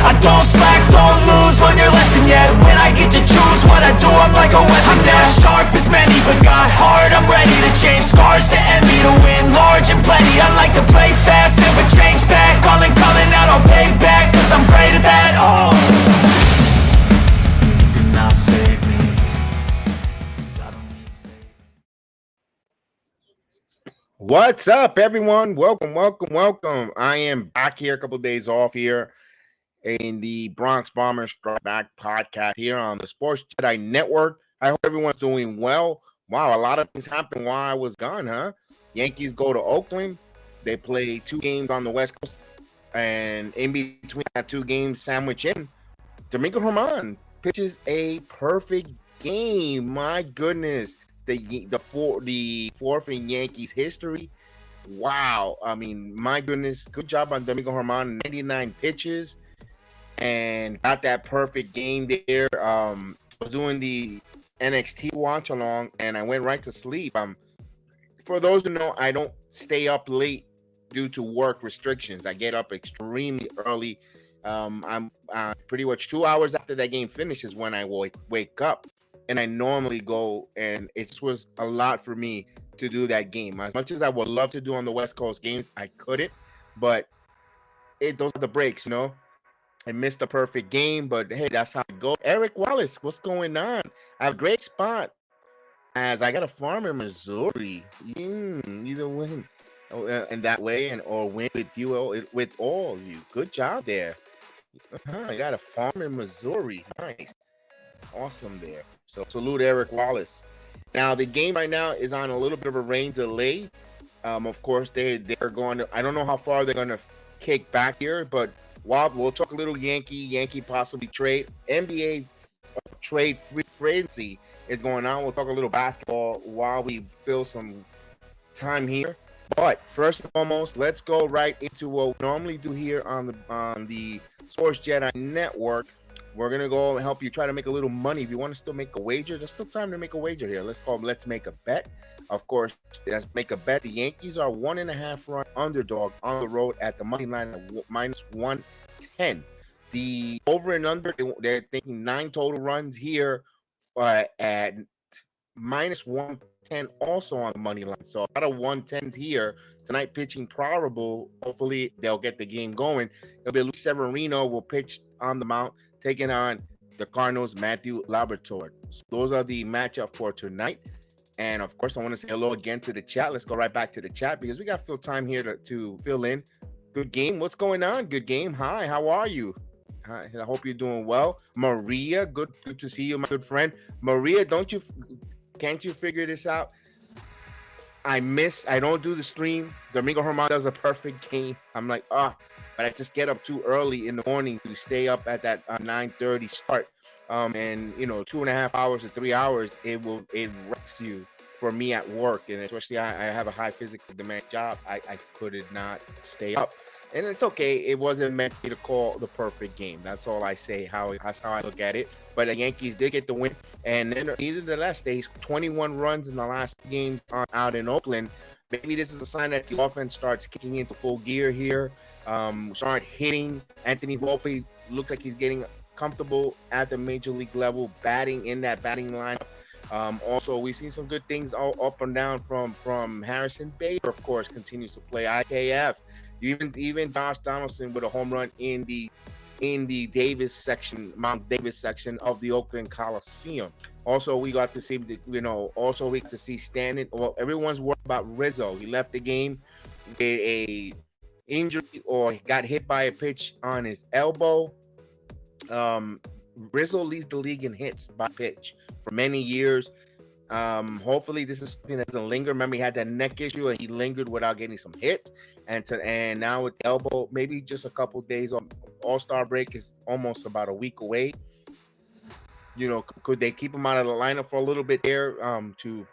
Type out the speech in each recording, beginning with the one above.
I don't slack, don't lose, learn your lesson yet. When I get to choose what I do, I'm like a weapon. I'm not sharp as many, but got heart, I'm ready to change. Scars to envy, to win large and plenty. I like to play fast, never change back. Calling out, I'll pay back, cause I'm great at that. Oh, you cannot save me, 'cause I don't need saving. What's up, everyone? Welcome. I am back here, a couple of days off here in the Bronx Bombers Strike Back podcast here on the Sports Jedi Network. I hope everyone's doing well. Wow, a lot of things happened while I was gone, huh? Yankees go to Oakland. They play 2 games on the West Coast, and in between that 2 games sandwich in, Domingo Germán pitches a perfect game. My goodness, the fourth in Yankees history. Wow, I mean, my goodness, good job on Domingo Germán. 99 pitches. And got that perfect game there. I was doing the NXT watch along, and I went right to sleep. For those who know, I don't stay up late due to work restrictions. I get up extremely early. I'm pretty much 2 hours after that game finishes when I wake up, and I normally go. And it was a lot for me to do that game. As much as I would love to do on the West Coast games, I couldn't. But those are the breaks, you know. I missed a perfect game, but hey, that's how it goes. Eric Wallace, what's going on? I have a great spot as I got a farm in Missouri. Either win in that way or win with you, with all of you. Good job there. I got a farm in Missouri. Nice. Awesome there. So salute Eric Wallace. Now, the game right now is on a little bit of a rain delay. Of course, they're going to, I don't know how far they're going to kick back here, but we'll talk a little Yankee possibly trade. NBA trade frenzy is going on. We'll talk a little basketball while we fill some time here. But first and foremost, let's go right into what we normally do here on the Sports Jedi Network. We're gonna go and help you try to make a little money. If you want to still make a wager, there's still time to make a wager here. Let's make a bet. Of course, let's make a bet. The Yankees are 1.5 run underdog on the road at the money line of -110. The over and under, they're thinking 9 total runs here at -110 also on the money line. So a lot of 110s here tonight. Pitching probable. Hopefully they'll get the game going. It'll be Luis Severino will pitch on the mound, taking on the Cardinals, Matthew Liberatore. So those are the matchup for tonight. And of course, I want to say hello again to the chat. Let's go right back to the chat because we got time here to fill in. Good game. What's going on? Good game. Hi, how are you? Hi, I hope you're doing well. Maria, good to see you, my good friend. Maria, can't you figure this out? I don't do the stream. Domingo Germán does a perfect game. I'm like, but I just get up too early in the morning to stay up at that 9:30 start. And 2.5 hours to 3 hours, it wrecks you for me at work. And especially I have a high physical demand job. I could not stay up. And it's okay. It wasn't meant for me to call the perfect game. That's all I say. That's how I look at it. But the Yankees did get the win. And then nevertheless, they 21 runs in the last games out in Oakland. Maybe this is a sign that the offense starts kicking into full gear here. Start hitting. Anthony Volpe looks like he's getting comfortable at the major league level, batting in that batting lineup. Also, we've seen some good things all up and down from Harrison Bader, of course, continues to play IKF. Even Josh Donaldson with a home run in the Davis section, Mount Davis section of the Oakland Coliseum. Also, we got to see Stanton. Well, everyone's worried about Rizzo. He left the game with a injury or got hit by a pitch on his elbow. Rizzo leads the league in hits by pitch for many years. Hopefully this is something that doesn't linger. Remember, he had that neck issue and he lingered without getting some hits. And now with the elbow, maybe just a couple days on All-Star break is almost about a week away. Could they keep him out of the lineup for a little bit there to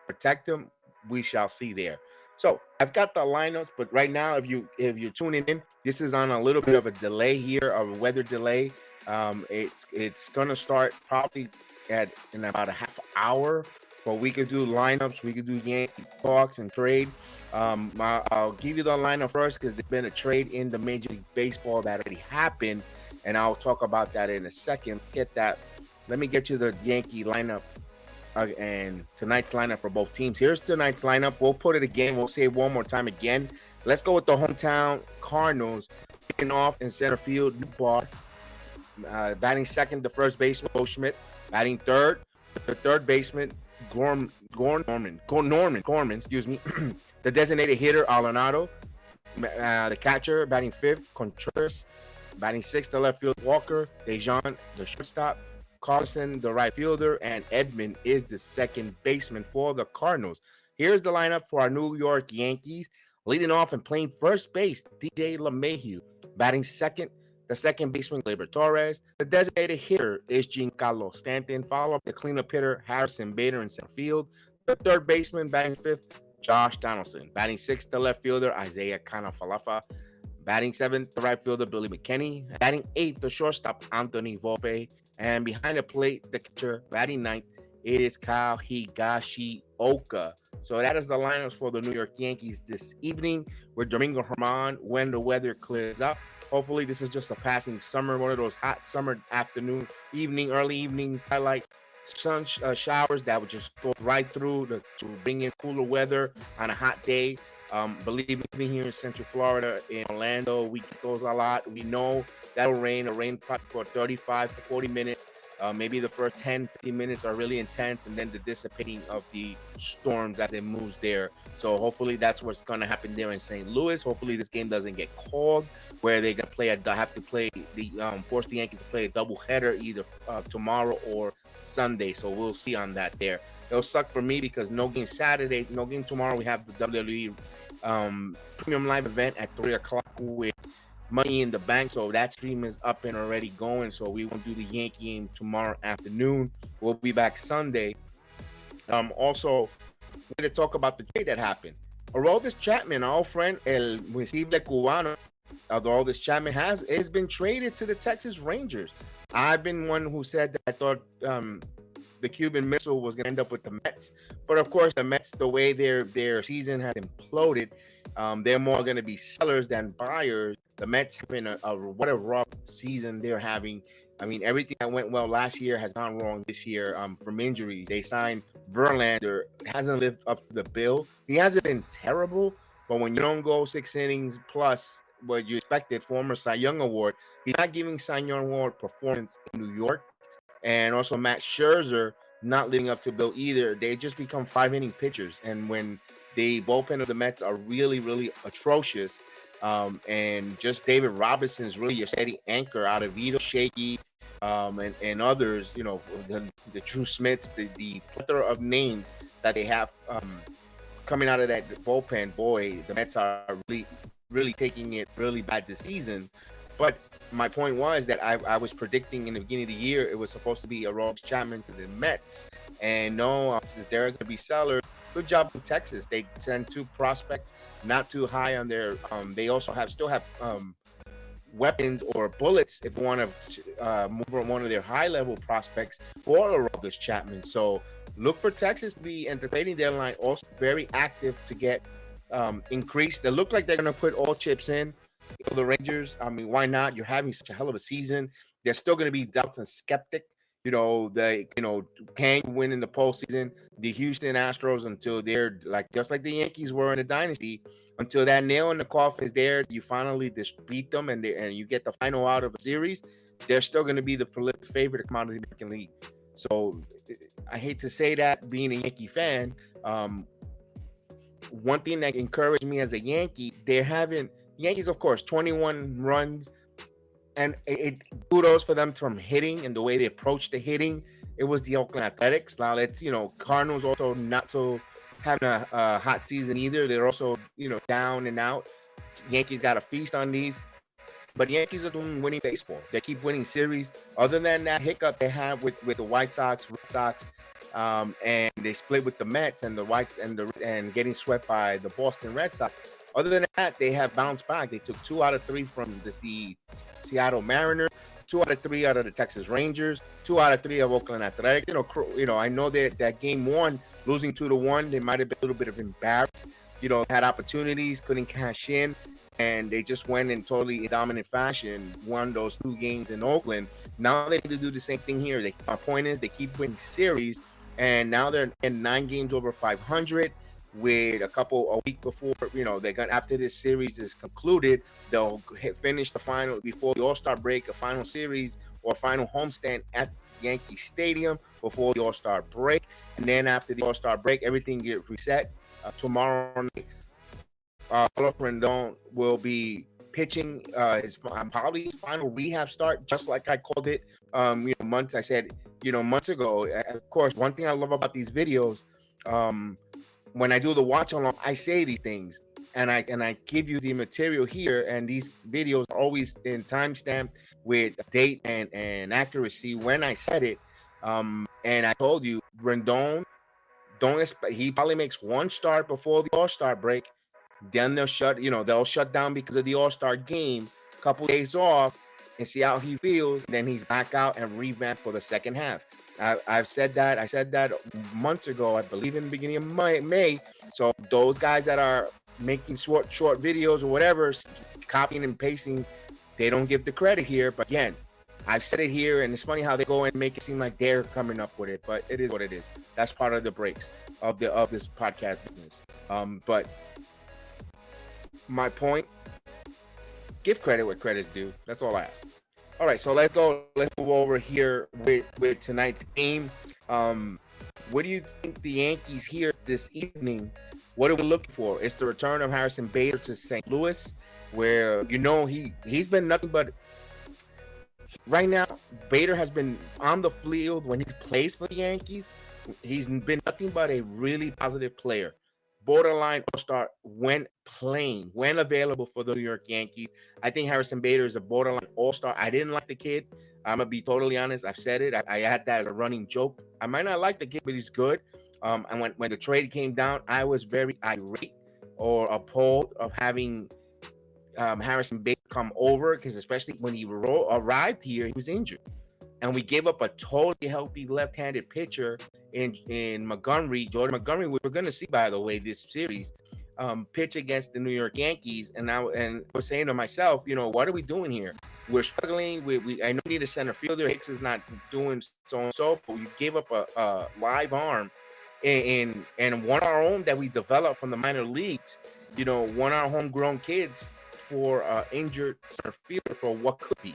protect him? We shall see there. So I've got the lineups, but right now, if you're tuning in, this is on a little bit of a delay here, a weather delay. It's gonna start probably in about a half hour, but we could do lineups, we could do Yankee talks and trade. I'll give you the lineup first because there's been a trade in the Major League Baseball that already happened, and I'll talk about that in a second. Let's get that. Let me get you the Yankee lineup and tonight's lineup for both teams. Here's tonight's lineup. We'll put it again. We'll say it one more time again. Let's go with the hometown Cardinals. Kicking off in center field, Bar. Batting second, the first baseman, Goldschmidt. Batting third, the third baseman, Gorman, excuse me. The designated hitter, Arenado. The catcher, batting fifth, Contreras. Batting sixth, the left field, Walker. Dejan, the shortstop. Carlson, the right fielder, and Edman is the second baseman for the Cardinals. Here's the lineup for our New York Yankees. Leading off and playing first base, DJ LeMahieu. Batting second, the second baseman, Liberatore. The designated hitter is Giancarlo Stanton. Followed the cleanup hitter, Harrison Bader in center field. The third baseman, batting fifth, Josh Donaldson. Batting sixth, the left fielder, Isaiah Kanafalafa. Batting seventh, the right fielder, Billy McKinney. Batting eighth, the shortstop, Anthony Volpe. And behind the plate, the catcher, batting ninth, it is Kyle Higashioka. So that is the lineups for the New York Yankees this evening with Domingo Germán when the weather clears up. Hopefully, this is just a passing summer, one of those hot summer afternoon, early evenings, highlight sun showers that would just go right through to bring in cooler weather on a hot day. Believe me, living here in Central Florida, in Orlando, we get those a lot. We know that'll rain. It'll rain probably for 35 to 40 minutes. Maybe the first 10, 15 minutes are really intense, and then the dissipating of the storms as it moves there. So hopefully that's what's going to happen there in St. Louis. Hopefully this game doesn't get called, where they have to play force the Yankees to play a doubleheader either tomorrow or Sunday. So we'll see on that there. It'll suck for me because no game Saturday, no game tomorrow. We have the WWE premium live event at 3 o'clock with Money in the Bank. So that stream is up and already going. So we won't do the Yankee game tomorrow afternoon. We'll be back Sunday. Also, we're going to talk about the trade that happened. Aroldis Chapman, our old friend, El Visible Cubano, Aroldis Chapman has been traded to the Texas Rangers. I've been one who said that I thought the Cuban Missile was going to end up with the Mets. But of course, the Mets, the way their season has imploded, they're more going to be sellers than buyers. The Mets have been what a rough season they're having. I mean, everything that went well last year has gone wrong this year from injuries. They signed Verlander, hasn't lived up to the bill. He hasn't been terrible, but when you don't go 6 innings plus what you expected, former Cy Young Award, he's not giving Cy Young Award performance in New York. And also Matt Scherzer not living up to bill either. They just become 5-inning pitchers. And when the bullpen of the Mets are really, really atrocious, and just David Robinson is really your steady anchor out of Vito Shaky and others, the Drew Smiths, the plethora of names that they have coming out of that bullpen. Boy, the Mets are really, really taking it really bad this season. But my point was that I was predicting in the beginning of the year it was supposed to be a Aroldis Chapman to the Mets. And no, since they're going to be sellers, good job in Texas. They send 2 prospects, not too high on their. They also still have weapons or bullets if you want to move on one of their high-level prospects for Aroldis Chapman. So look for Texas to be in the trading deadline also very active to get increased. They look like they're going to put all chips in. The Rangers, I mean, why not? You're having such a hell of a season. There's still going to be doubts and skeptic. Can win in the postseason. The Houston Astros, until they're just like the Yankees were in the dynasty, until that nail in the coffin is there, you finally just beat them and you get the final out of a series. They're still going to be the prolific favorite to come out of the American League. So I hate to say that, being a Yankee fan. One thing that encouraged me as a Yankee, Yankees, of course, 21 runs. And kudos for them from hitting and the way they approach the hitting. It was the Oakland Athletics. Now Cardinals also not so having a hot season either. They're also, down and out. Yankees got a feast on these. But the Yankees are doing winning baseball. They keep winning series. Other than that hiccup they have with the White Sox, Red Sox, and they split with the Mets and the Whites and getting swept by the Boston Red Sox. Other than that, they have bounced back. They took 2 out of 3 from the Seattle Mariners, 2 out of 3 out of the Texas Rangers, 2 out of 3 of Oakland Athletic. I know that game 1, losing 2-1, they might have been a little bit of embarrassed. Had opportunities, couldn't cash in, and they just went in totally dominant fashion, won those 2 games in Oakland. Now they need to do the same thing here. My point is they keep winning series, and now they're in 9 games over 500. With a week before, they're gonna, after this series is concluded, they'll finish the final before the All-Star break, a final series or final homestand at Yankee Stadium before the All-Star break. And then after the All-Star break, everything gets reset. Tomorrow night, Carlos Rendon will be pitching probably his final rehab start, just like I called it months ago. Of course, one thing I love about these videos, when I do the watch along, I say these things and I give you the material here, and these videos are always in timestamp with date and accuracy when I said it. And I told you, Rendon, don't expect, he probably makes 1 start before the All-Star break. Then they'll shut down because of the All-Star game, a couple days off, and see how he feels. Then he's back out and revamp for the second half. I said that months ago, I believe in the beginning of May. So those guys that are making short videos or whatever, copying and pasting, they don't give the credit here. But again, I've said it here, and it's funny how they go and make it seem like they're coming up with it, but it is what it is. That's part of the breaks of this podcast business. But my point, give credit where credit's due. That's all I ask. All right, so let's move over here with tonight's game. What do you think the Yankees here this evening? What are we looking for? It's the return of Harrison Bader to St. Louis, where he's been nothing but. Right now, Bader has been on the field when he plays for the Yankees. He's been nothing but a really positive player. Borderline all-star when playing, when available for the New York Yankees. I think Harrison Bader is a borderline all-star. I didn't like the kid. I'm going to be totally honest. I've said it. I had that as a running joke. I might not like the kid, but he's good. And when the trade came down, I was very irate or appalled of having Harrison Bader come over, because especially when he arrived here, he was injured. And we gave up a totally healthy left-handed pitcher in Montgomery, Jordan Montgomery. We were going to see, by the way, this series pitch against the New York Yankees. And I was saying to myself, what are we doing here? We're struggling. I know we need a center fielder. Hicks is not doing so and so, but we gave up a live arm and one of our own that we developed from the minor leagues, one of our homegrown kids for injured center fielder for what could be.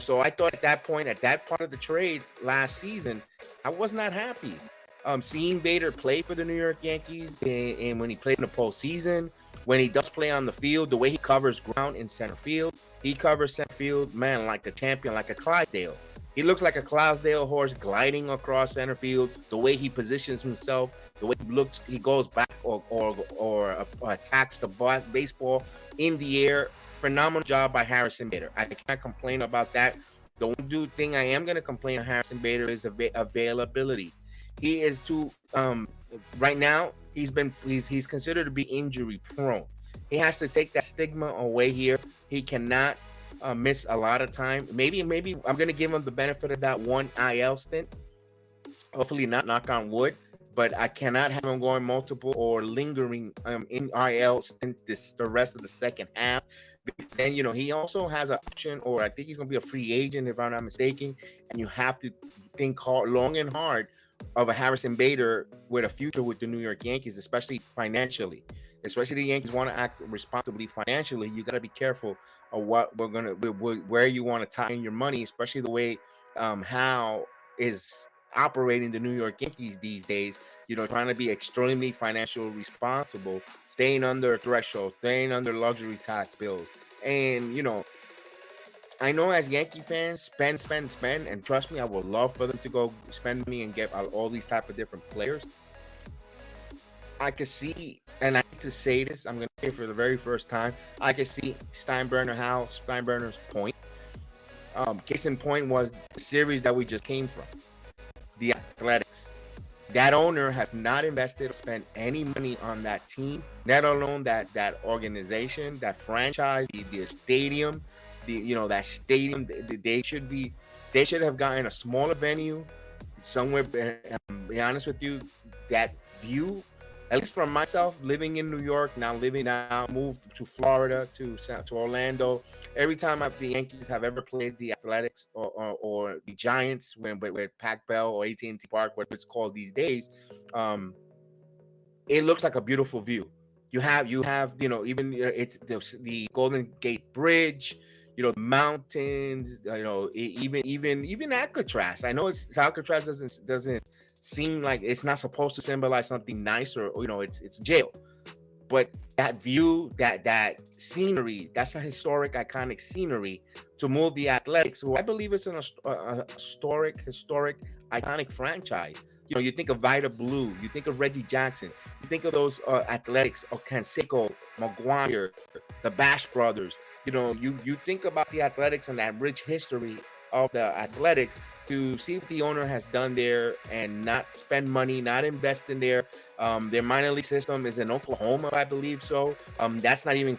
So I thought at that point, at that part of the trade last season, I was not happy. Seeing Bader play for the New York Yankees, and when he played in the postseason, when he does play on the field, the way he covers ground in center field, he covers center field, man, like a champion, like a Clydesdale. He looks like a Clydesdale horse gliding across center field. The way he positions himself, the way he looks, he goes back or attacks the baseball in the air. Phenomenal job by Harrison Bader. I can't complain about that. The only thing I am going to complain on Harrison Bader is availability. He is too right now. He's considered to be injury prone. He has to take that stigma away here. He cannot miss a lot of time. Maybe I'm going to give him the benefit of that one IL stint. Hopefully not, knock on wood. But I cannot have him going multiple or lingering in IL stint the rest of the second half. Then, he also has an option, or I think he's going to be a free agent if I'm not mistaken. And you have to think long and hard of a Harrison Bader with a future with the New York Yankees, especially financially. Especially the Yankees want to act responsibly financially. You got to be careful of where you want to tie in your money, especially the way how is operating the New York Yankees these days, trying to be extremely financially responsible, staying under a threshold, staying under luxury tax bills. And, I know as Yankee fans, spend, and trust me, I would love for them to go spend money and get all these type of different players. I could see, and I hate to say this, I'm going to say it for the very first time, I could see Steinbrenner's point. Case in point was the series that we just came from, the Athletics. That owner has not invested or spent any money on that team, let alone that organization, that franchise, the stadium, that stadium. They should have gotten a smaller venue somewhere. Be honest with you, that view, at least from myself, living in New York, moved to Florida, to Orlando. Every time the Yankees have ever played the Athletics or the Giants, when with Pac Bell or AT&T Park, what it's called these days, um, it looks like a beautiful view. You have even it's the Golden Gate Bridge, the mountains, even Alcatraz. I know Alcatraz doesn't seem like, it's not supposed to symbolize something nice, or it's jail. But that view, that scenery, that's a historic, iconic scenery to move the Athletics, who I believe is a historic, iconic franchise. You think of Vida Blue, you think of Reggie Jackson, you think of those Athletics, of Canseco, McGuire, the Bash Brothers. You think about the Athletics and that rich history of the Athletics, to see what the owner has done there and not spend money, not invest in their minor league system is in Oklahoma, I believe so. That's not even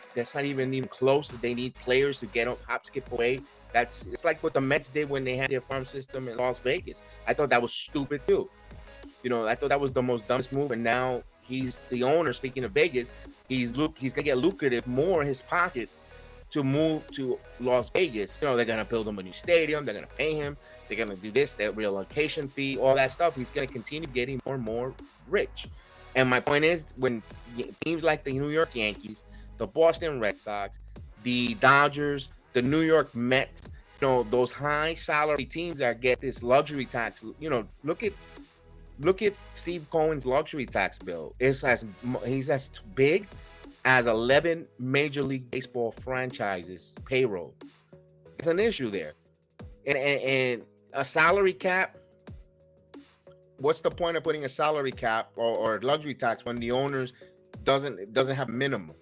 close. They need players to get hop, skip away. It's like what the Mets did when they had their farm system in Las Vegas. I thought that was stupid too. I thought that was the most dumbest move. And now he's the owner. Speaking of Vegas, he's gonna get lucrative more in his pockets to move to Las Vegas. They're gonna build him a new stadium. They're gonna pay him. They're gonna do this, that relocation fee, all that stuff. He's gonna continue getting more and more rich. And my point is, when teams like the New York Yankees, the Boston Red Sox, the Dodgers, the New York Mets, those high salary teams that get this luxury tax, look at Steve Cohen's luxury tax bill. He's as big as 11 Major League Baseball franchises payroll. It's an issue there. And a salary cap, what's the point of putting a salary cap or luxury tax when the owners doesn't have minimum?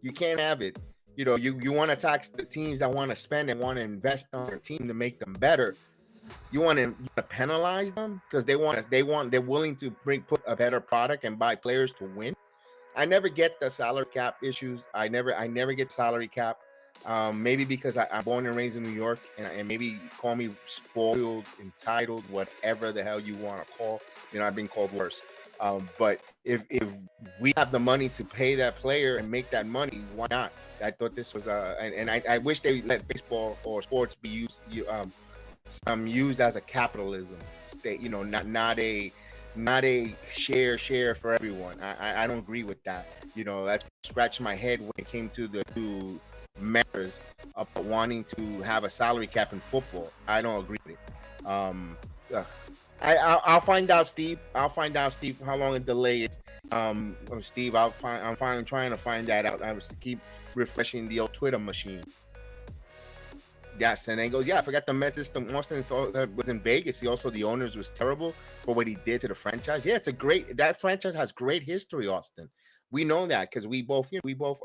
You can't have it. You want to tax the teams that want to spend and want to invest on their team to make them better. You want to penalize them because they're willing to put a better product and buy players to win. I never get the salary cap issues. I never get salary cap. Maybe because I'm born and raised in New York, and maybe call me spoiled, entitled, whatever the hell you want to call. I've been called worse. But if we have the money to pay that player and make that money, why not? I thought this was and I wish they let baseball or sports be used as a capitalism state. Not a share for everyone. I don't agree with that. I scratched my head when it came to the two matters of wanting to have a salary cap in football. I don't agree with it. I'll find out, Steve. How long a delay is. Steve, I'm finally trying to find that out. I was to keep refreshing the old Twitter machine. Yes, and then he goes, I forgot the Mets system. Austin was in Vegas. The owners was terrible for what he did to the franchise. Yeah, that franchise has great history, Austin. We know that because we both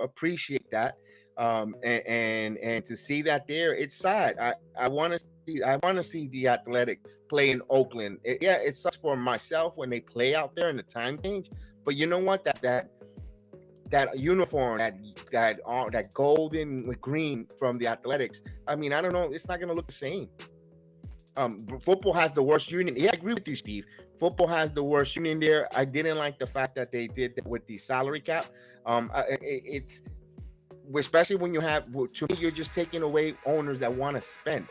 appreciate that. And to see that there, it's sad. I want to see the Athletic play in Oakland. It sucks for myself when they play out there and the time change. But you know what? That uniform, that golden with green from the Athletics. I don't know. It's not going to look the same. Football has the worst union. Yeah, I agree with you, Steve. Football has the worst union there. I didn't like the fact that they did that with the salary cap. It's especially when you have, to me, you're just taking away owners that want to spend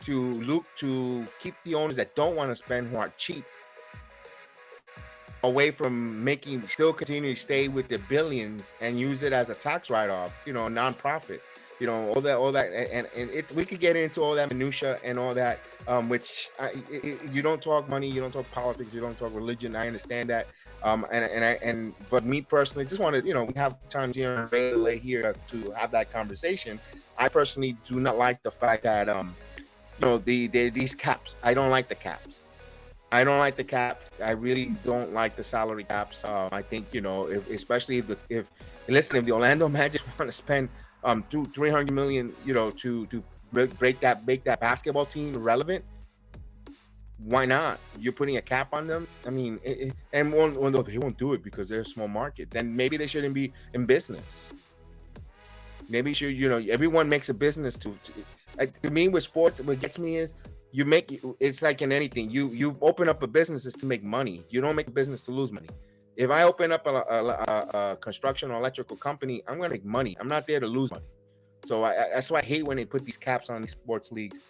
to keep the owners that don't want to spend, who are cheap, away from still continue to stay with the billions and use it as a tax write-off, nonprofit, all that, and we could get into all that minutia and all that, which you don't talk money, you don't talk politics, you don't talk religion. I understand that, but me personally, just wanted, we have times here here to have that conversation. I personally do not like the fact that these caps. I don't like the caps. I don't like the caps. I really don't like the salary caps. I think especially if listen, if the Orlando Magic want to spend 300 million, to make that basketball team relevant, why not? You're putting a cap on them. I mean, and when they won't do it because they're a small market, then maybe they shouldn't be in business. Maybe everyone makes a business to me with sports. What gets me is it's like in anything. You open up a business is to make money. You don't make a business to lose money. If I open up a construction or electrical company, I'm gonna make money. I'm not there to lose money. So that's why I hate when they put these caps on these sports leagues.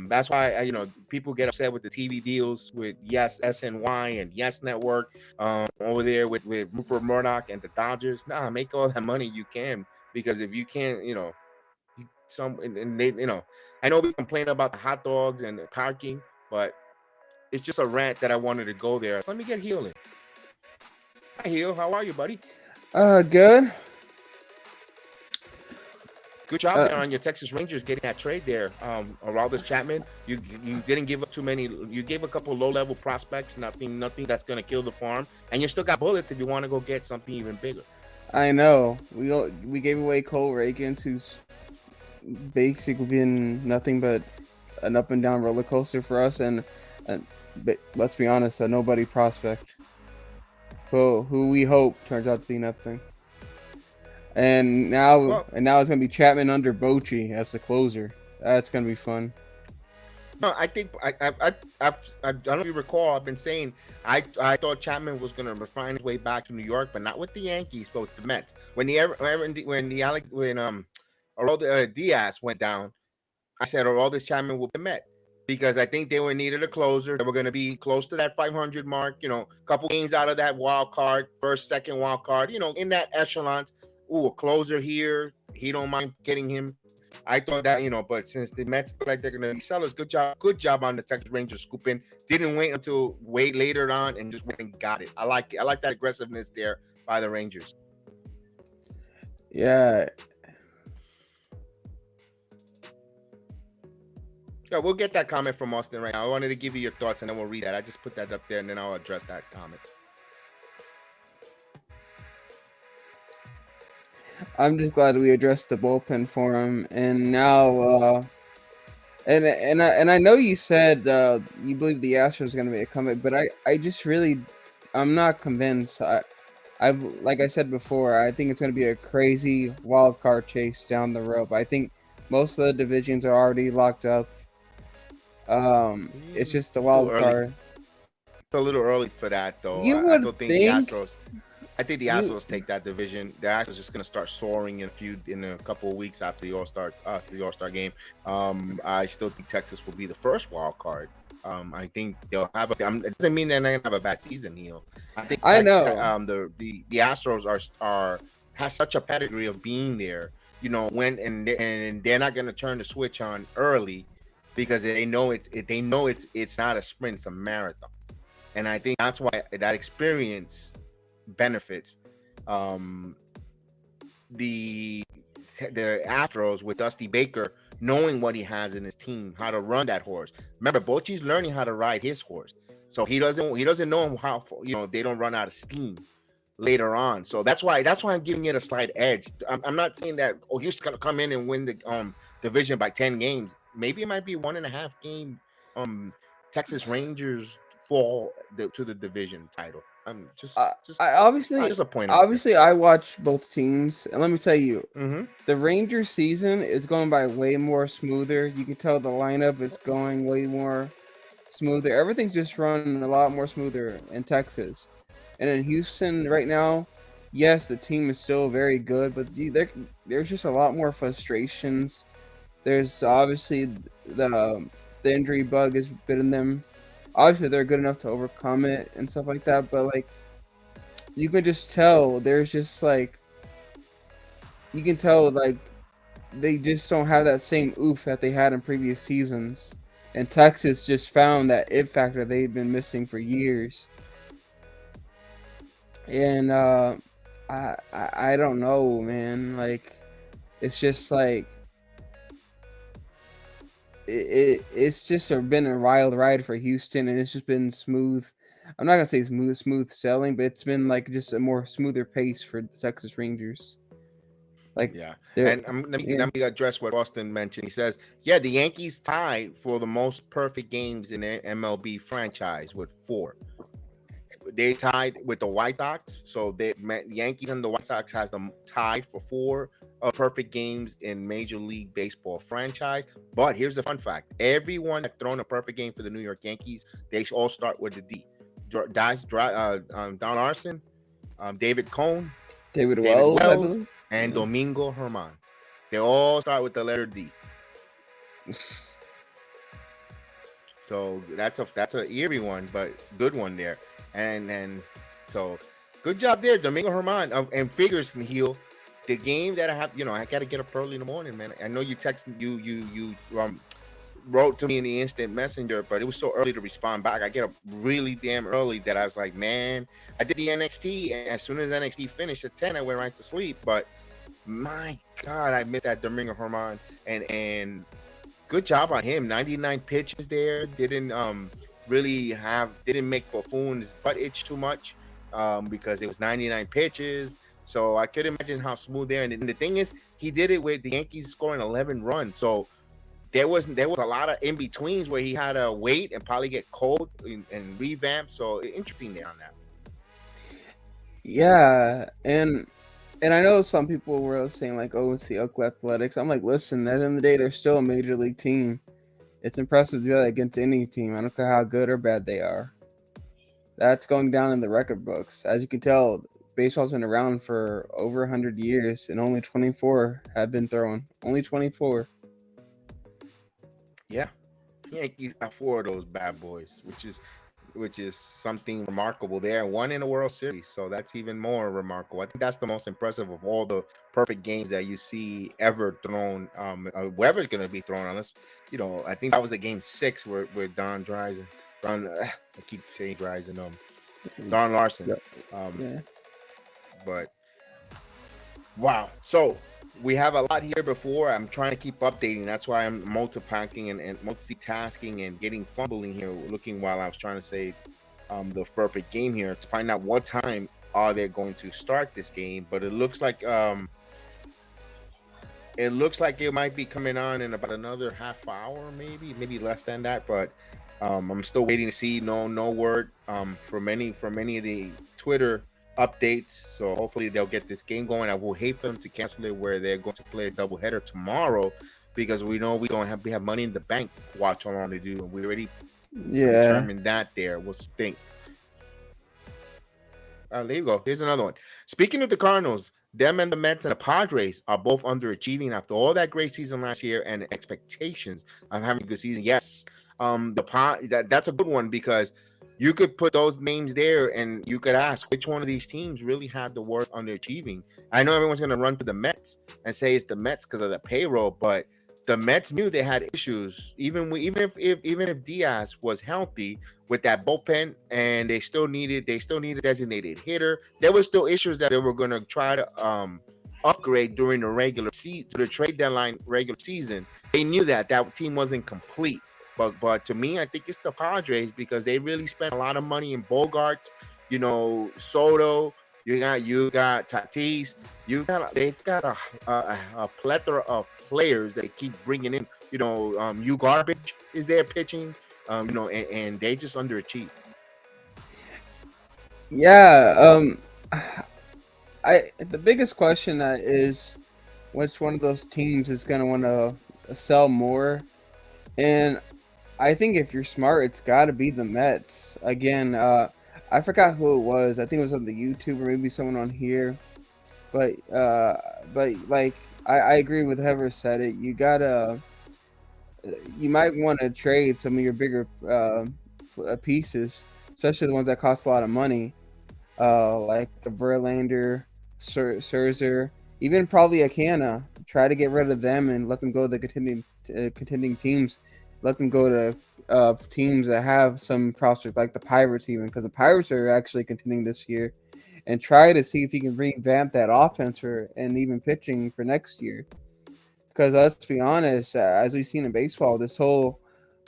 That's why people get upset with the TV deals with SNY and Yes Network over there with Rupert Murdoch and the Dodgers. Nah, make all that money you can, because if you can't, and they, I know we complain about the hot dogs and the parking, but it's just a rant that I wanted to go there. So let me get healing. Hi, Heel. How are you, buddy? Good. Good job there on your Texas Rangers getting that trade there. Aroldis Chapman, you didn't give up too many. You gave a couple low-level prospects, nothing that's going to kill the farm, and you still got bullets if you want to go get something even bigger. I know. We gave away Cole Reagans, who's basically been nothing but an up and down roller coaster for us, and but let's be honest, a nobody prospect. Who we hope turns out to be nothing. And now it's gonna be Chapman under Bochy as the closer. That's gonna be fun. No, I think I don't know if you recall. I've been saying I thought Chapman was gonna refine his way back to New York, but not with the Yankees, but with the Mets. When Aroldis Diaz went down, I said Aroldis Chapman will be Met, because I think they needed a closer. They were going to be close to that 500 mark, a couple games out of that wild card, first, second wild card, in that echelon. Ooh, a closer here. He don't mind getting him. I thought that, but since the Mets look like they're going to be sellers, good job on the Texas Rangers scooping. Didn't wait until way later on and just went and got it. I like that aggressiveness there by the Rangers. Yeah. Yeah, we'll get that comment from Austin right now. I wanted to give you your thoughts, and then we'll read that. I just put that up there, and then I'll address that comment. I'm just glad we addressed the bullpen for him, and now, and I know you said you believe the Astros are going to make a comeback, but I just really, I'm not convinced. I've like I said before, I think it's going to be a crazy wild card chase down the road. I think most of the divisions are already locked up. It's just the wild card. It's a little early for that, though. I still think the Astros. I think the Astros take that division. The Astros just going to start soaring in a couple of weeks after the All-Star game. I still think Texas will be the first wild card. I think they'll have it doesn't mean they're not going to have a bad season, Neil. I think the Astros has such a pedigree of being there. And they're not going to turn the switch on early, because they know it's not a sprint, it's a marathon. And I think that's why that experience benefits the Astros, with Dusty Baker knowing what he has in his team, how to run that horse. Remember, Bochy's learning how to ride his horse, so he doesn't know how they don't run out of steam later on. So that's why I'm giving it a slight edge. I'm not saying that he's gonna come in and win the division by 10 games. Maybe it might be 1.5 game Texas Rangers fall to the division title. I'm just a point. Obviously, I watch both teams, and let me tell you, Mm-hmm. the Rangers season is going by way more smoother. You can tell the lineup is going way more smoother. Everything's just running a lot more smoother in Texas. And in Houston right now, yes, the team is still very good, but there's just a lot more frustrations. There's obviously the injury bug has bitten them. Obviously, they're good enough to overcome it and stuff like that, but like you can just tell there's just like you can tell like they just don't have that same oof that they had in previous seasons. And Texas just found that it factor they've been missing for years. And I don't know, man. Like it's just like it's just been a wild ride for Houston, and it's just been smooth. I'm not gonna say smooth sailing, but it's been like just a more smoother pace for the Texas Rangers. Like Yeah, they're and let me yeah. let me address what Austin mentioned. He says, "Yeah, the Yankees tied for the most perfect games in the MLB franchise with 4. They tied with the White Sox, so the Yankees and the White Sox has them tied for 4 perfect games in Major League Baseball franchise. But here's the fun fact: everyone that thrown a perfect game for the New York Yankees, they all start with the D. Don Larson, David Cone, David David Wells, I Wells, believe. and Yeah. Domingo Herman. They all start with the letter D. So that's a eerie one, but good one there. And so good job there, Domingo Herman. And figures and heal. The game that I have, I got to get up early in the morning, man. I know you texted you wrote to me in the instant messenger, but it was so early to respond back. I get up really damn early that I was like, man, I did the NXT, and as soon as NXT finished at 10, I went right to sleep. But my God, I missed that Domingo Herman, and good job on him. 99 pitches there. Didn't make Buffoon's butt itch too much because it was 99 pitches. So I could imagine how smooth there. And the thing is, he did it with the Yankees scoring 11 runs. So there was a lot of in betweens where he had to wait and probably get cold and revamp. So interesting there on that. Yeah, and I know some people were saying like, "Oh, it's the Oakland Athletics." I'm like, listen, at the end of the day, they're still a major league team. It's impressive to do that against any team. I don't care how good or bad they are. That's going down in the record books. As you can tell, baseball's been around for over 100 years, and only 24 have been thrown. Only 24. Yeah, Yankees got 4 of those bad boys, which is something remarkable there. One in a World Series, so that's even more remarkable. I think that's the most impressive of all the perfect games that you see ever thrown. Whoever's going to be thrown, unless I think that was a game 6 with Don Drysdale. I keep saying Drysdale. Don Larson. Yeah. Um, Yeah. but wow, so we have a lot here before. I'm trying to keep updating. That's why I'm multi-packing and multitasking and getting fumbling here, looking while I was trying to say the perfect game here to find out what time are they going to start this game. But it looks like it might be coming on in about another half hour, maybe less than that. But I'm still waiting to see. No word from any of the Twitter updates. So hopefully they'll get this game going. I will hate for them to cancel it where they're going to play a doubleheader tomorrow, because we know we have money in the bank watch how long they do, and we already determined that there will stink. There you go. Here's another one. Speaking of the Cardinals, them and the Mets and the Padres are both underachieving after all that great season last year and expectations of having a good season. Yes, that's a good one, because you could put those names there and you could ask which one of these teams really had the worst underachieving. I know everyone's going to run to the Mets and say it's the Mets because of the payroll, but the Mets knew they had issues, even if Diaz was healthy with that bullpen, and they still needed a designated hitter. There were still issues that they were going to try to upgrade during the the trade deadline regular season. They knew that team wasn't complete. But to me, I think it's the Padres, because they really spent a lot of money in Bogarts, Soto. You got Tatis. They've got a plethora of players that they keep bringing in. You Garbage is there pitching. And they just underachieve. Yeah. The biggest question is which one of those teams is gonna want to sell more, and I think if you're smart, it's got to be the Mets. Again, I forgot who it was. I think it was on the YouTube or maybe someone on here. But like I agree with whoever said it. You might want to trade some of your bigger pieces, especially the ones that cost a lot of money, like a Verlander, Scherzer, even probably a Canna. Try to get rid of them and let them go to the contending teams. Let them go to teams that have some prospects, like the Pirates, even, because the Pirates are actually contending this year, and try to see if you can revamp that offense and even pitching for next year. Because let's be honest, as we've seen in baseball, this whole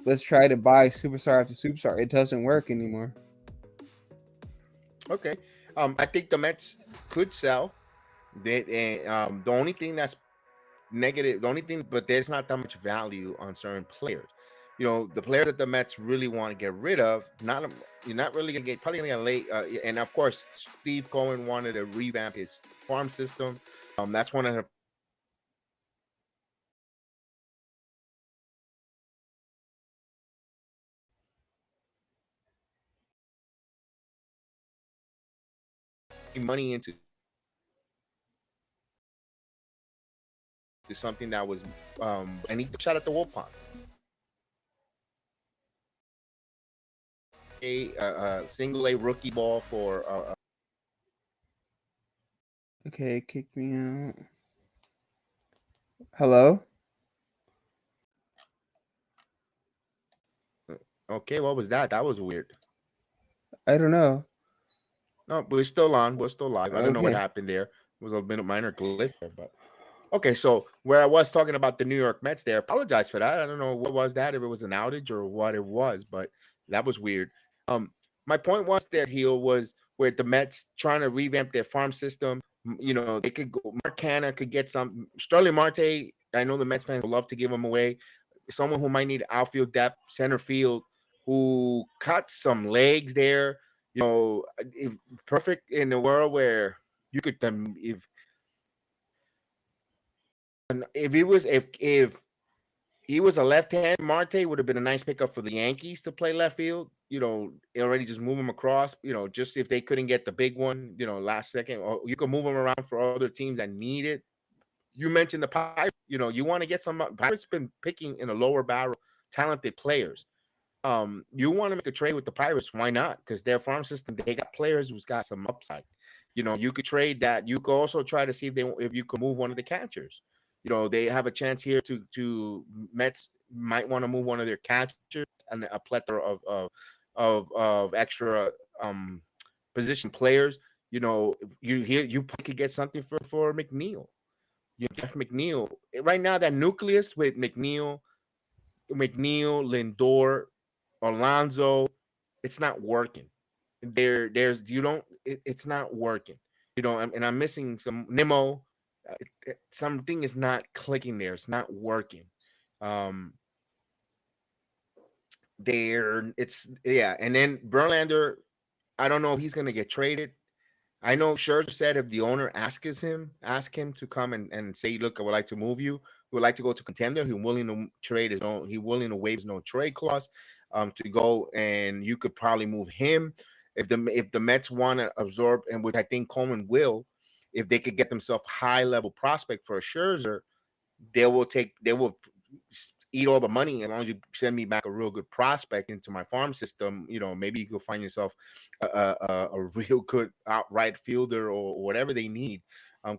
let's try to buy superstar after superstar, it doesn't work anymore. Okay. I think the Mets could sell. The only thing that's negative, the only thing, but there's not that much value on certain players. The player that the Mets really want to get rid of, you're not really gonna get, probably gonna get late. And of course, Steve Cohen wanted to revamp his farm system. That's one of the money into something that was, and he shot at the Wolfpack. A single A rookie ball for Okay, kick me out. Hello? okay, what was that? That was weird. I don't know. No, but we're still on. We're still live. I don't know what Okay. happened there. It was a bit of minor glitch there, but okay. So where I was talking about the New York Mets there, apologize for that. I don't know what was that, if it was an outage or what it was, but that was weird. Um, my point was there, Heel, was where the Mets trying to revamp their farm system. They could go. Mark Canna could get some. Sterling Marte. I know the Mets fans would love to give him away. Someone who might need outfield depth, center field, who cut some legs there. If perfect in the world where you could, if he was if he was a left hand, Marte would have been a nice pickup for the Yankees to play left field. Already just move him across. Just if they couldn't get the big one, last second, or you could move him around for other teams that need it. You mentioned the Pirates. You want to get some. Pirates been picking in a lower barrel talented players. You want to make a trade with the Pirates, why not? Because their farm system, they got players who's got some upside. You could trade that. You could also try to see if you could move one of the catchers. They have a chance here to Mets might want to move one of their catchers and a plethora of extra position players. You could get something for McNeil. Jeff McNeil. Right now, that nucleus with McNeil, Lindor, Alonso, it's not working. There's you don't it's not working. And I'm missing some Nemo. Something is not clicking there. It's not working. Um, it's yeah, and then Verlander, I don't know if he's gonna get traded. I know Scherzer said if the owner ask him to come and say, look, I would like to move you. He would like to go to contender. He's willing to trade his own. He's willing to waive his no trade clause to go, and you could probably move him if the Mets want to absorb, and which I think Coleman will, if they could get themselves high level prospect for a Scherzer, they will eat all the money as long as you send me back a real good prospect into my farm system. Maybe you could find yourself a real good outright fielder or whatever they need.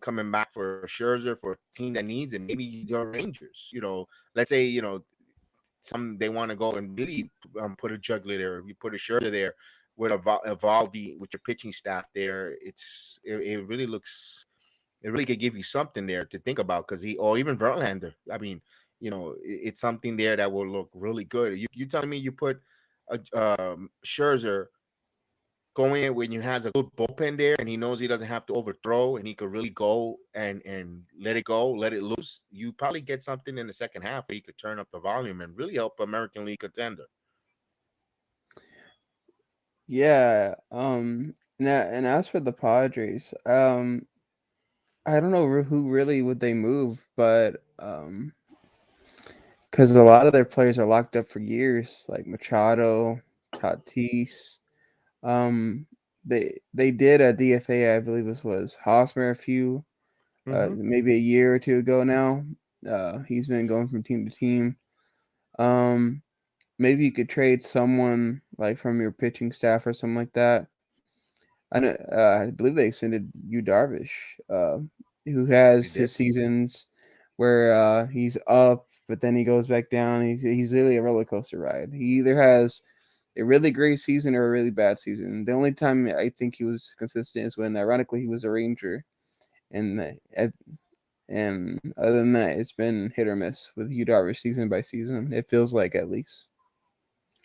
Coming back for Scherzer for a team that needs it. Maybe your Rangers. Let's say some they want to go and really put a juggler there. You put a Scherzer there with a Valdi with your pitching staff there. It really looks, it really could give you something there to think about, because or even Verlander. I mean, it's something there that will look really good. You telling me you put a Scherzer going in when you has a good bullpen there, and he knows he doesn't have to overthrow, and he could really go and let it go, let it loose. You probably get something in the second half where he could turn up the volume and really help American League contender. Yeah. And as for the Padres, I don't know who really would they move, but because a lot of their players are locked up for years, like Machado, Tatis. Um, they did a DFA, I believe this was Hosmer a few, Mm-hmm. maybe a year or two ago now. He's been going from team to team. Um, Maybe you could trade someone like from your pitching staff or something like that. I believe they extended Yu Darvish, who They has his did. seasons where he's up, but then he goes back down. He's really a roller coaster ride. He either has a really great season or a really bad season. The only time I think he was consistent is when, ironically, he was a Ranger, and And other than that, it's been hit or miss with Yu Darvish season by season. It feels like, at least.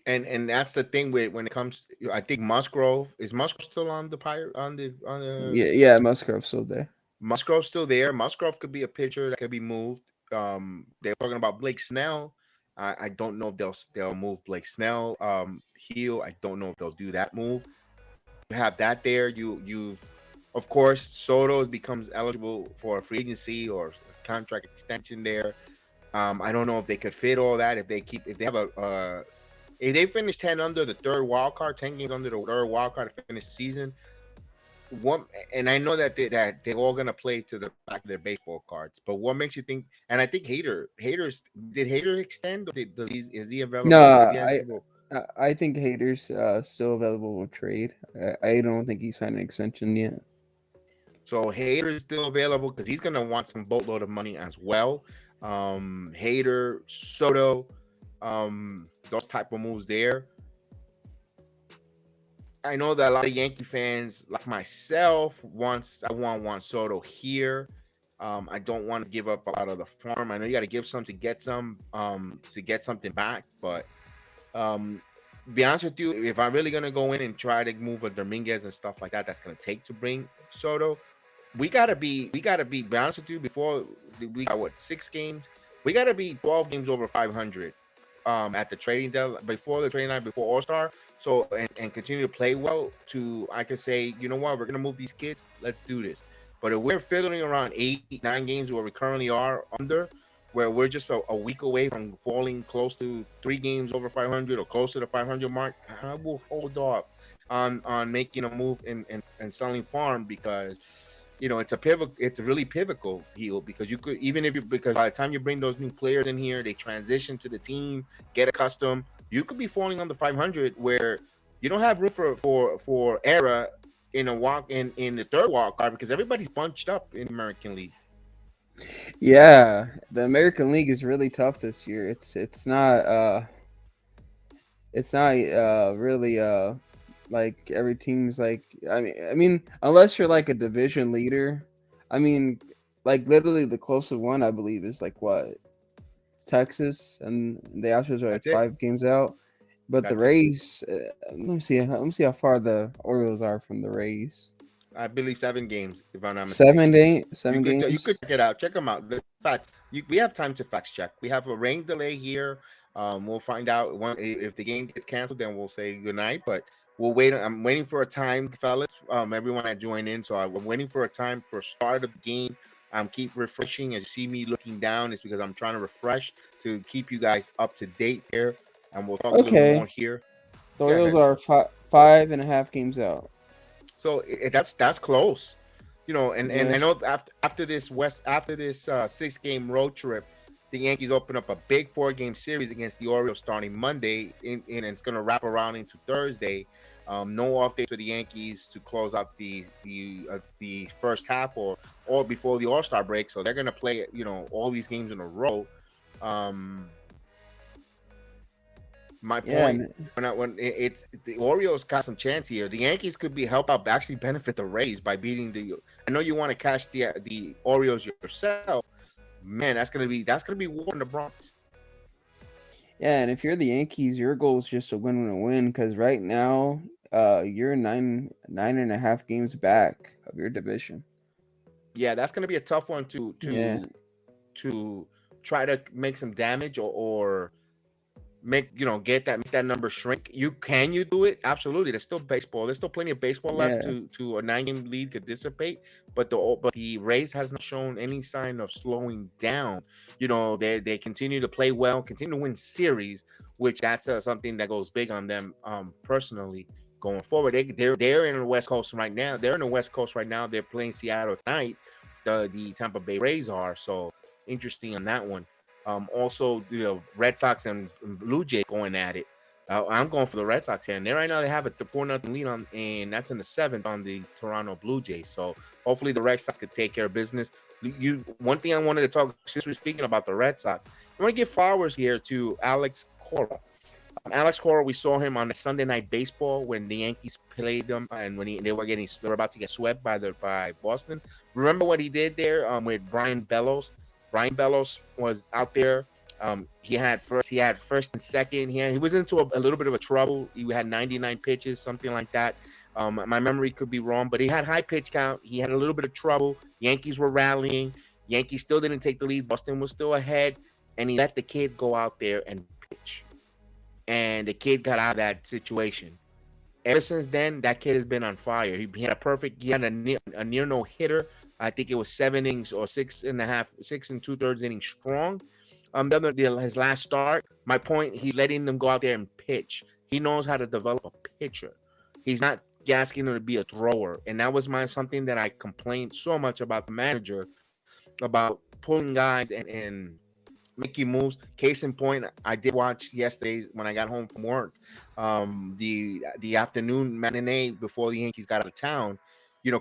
And that's the thing with when it comes. I think Musgrove still on the Yeah, Musgrove's still there. Musgrove's still there. Musgrove could be a pitcher that could be moved. They're talking about Blake Snell. I don't know if they'll move Blake Snell. Heel. I don't know if they'll do that move. You have that there. You of course Soto becomes eligible for a free agency or a contract extension there. I don't know if they could fit all that. If they have if they finish 10 under the third wild card, 10 games under the third wild card to finish the season, one, and I know that they're all gonna play to the back of their baseball cards. But what makes you think? And I think Hader extend? Or is he No, available? Is he eligible? I think Hader's still available with trade. I don't think he signed an extension yet. So Hader is still available because he's gonna want some boatload of money as well. Hader, Soto, those type of moves there. I know that a lot of Yankee fans, like myself, I want Juan Soto here. I don't want to give up a lot of the farm. I know you got to give some to get some, to get something back. But be honest with you, if I'm really gonna go in and try to move a Dominguez and stuff like that, that's gonna take to bring Soto. Be honest with you. Before we got 6 games, we gotta be 12 games over 500. At the trading deadline, before the trading line, before All Star, so and continue to play well. I could say, you know what, we're gonna move these kids. Let's do this. But if we're fiddling around 8, 9 games where we currently are under, where we're just a week away from falling close to 3 games over 500 or close to the 500 mark, I will hold off on making a move and selling farm because it's a really pivotal deal because you could because by the time you bring those new players in here, they transition to the team, get accustomed. You could be falling on the 500 where you don't have room for error in the third wild card because everybody's bunched up in American League. Yeah, the American League is really tough this year. It's not really like every team's like I mean unless you're like a division leader. I mean, like literally the closest one I believe is like what, Texas, and the Astros are like That's it. 5 games out. But the That's it. Rays, let me see how far the Orioles are from the Rays. I believe 7 games, if I'm not Seven mistaken. eight seven You could games. check it out. Check them out. The fact we have time to fact check. We have a rain delay here. We'll find out if the game gets canceled. Then we'll say goodnight. But we'll wait. I'm waiting for a time, fellas. Everyone that joined in. So I'm waiting for a time for start of the game. Keep refreshing. As you see me looking down, it's because I'm trying to refresh to keep you guys up to date there. And we'll talk a little more Okay, here. the Yeah, Orioles guys. are 5.5 games out. So that's close, and Yeah. I know after this 6-game road trip, the Yankees open up a big 4-game series against the Orioles starting Monday, and it's going to wrap around into Thursday. No off day for the Yankees to close out the first half or before the All-Star break. So they're going to play all these games in a row. My Yeah, point when it's the Orioles got some chance here. The Yankees could help out actually benefit the Rays by beating the. I know you want to cash the Orioles yourself, man. That's gonna be war in the Bronx. yeah, and if you're the Yankees, your goal is just to win, because right now, you're 9.5 games back of your division. Yeah, that's gonna be a tough one Yeah, to try to make some damage or make make that number shrink. Can you do it? Absolutely. There's still baseball. There's still plenty of baseball left yeah, to a 9-game lead could dissipate. But the Rays has not shown any sign of slowing down. They continue to play well, continue to win series, which that's something that goes big on them personally going forward. They're in the West Coast right now. They're in the West Coast right now. They're playing Seattle tonight. The Tampa Bay Rays are so interesting on that one. Also, Red Sox and Blue Jays going at it. I'm going for the Red Sox here. And right now they have a 4-0 lead and that's in the 7th on the Toronto Blue Jays. So hopefully the Red Sox could take care of business. One thing I wanted to talk, since we're speaking about the Red Sox, I want to give flowers here to Alex Cora. Alex Cora, we saw him on the Sunday Night Baseball when the Yankees played them, and when they were about to get swept by Boston. Remember what he did there with Brian Bellows? Brian Bellows was out there. He had first and second. He was into a little bit of a trouble. He had 99 pitches, something like that. My memory could be wrong, but he had high pitch count. He had a little bit of trouble. Yankees were rallying. Yankees still didn't take the lead. Boston was still ahead, and he let the kid go out there and pitch. And the kid got out of that situation. Ever since then, that kid has been on fire. He had a near no hitter. I think it was 7 innings or 6 and 2/3 innings strong. His last start. My point, he letting them go out there and pitch. He knows how to develop a pitcher. He's not asking him to be a thrower, and that was something that I complained so much about the manager, about pulling guys and making moves. Case in point, I did watch yesterday when I got home from work, the afternoon matinee before the Yankees got out of town.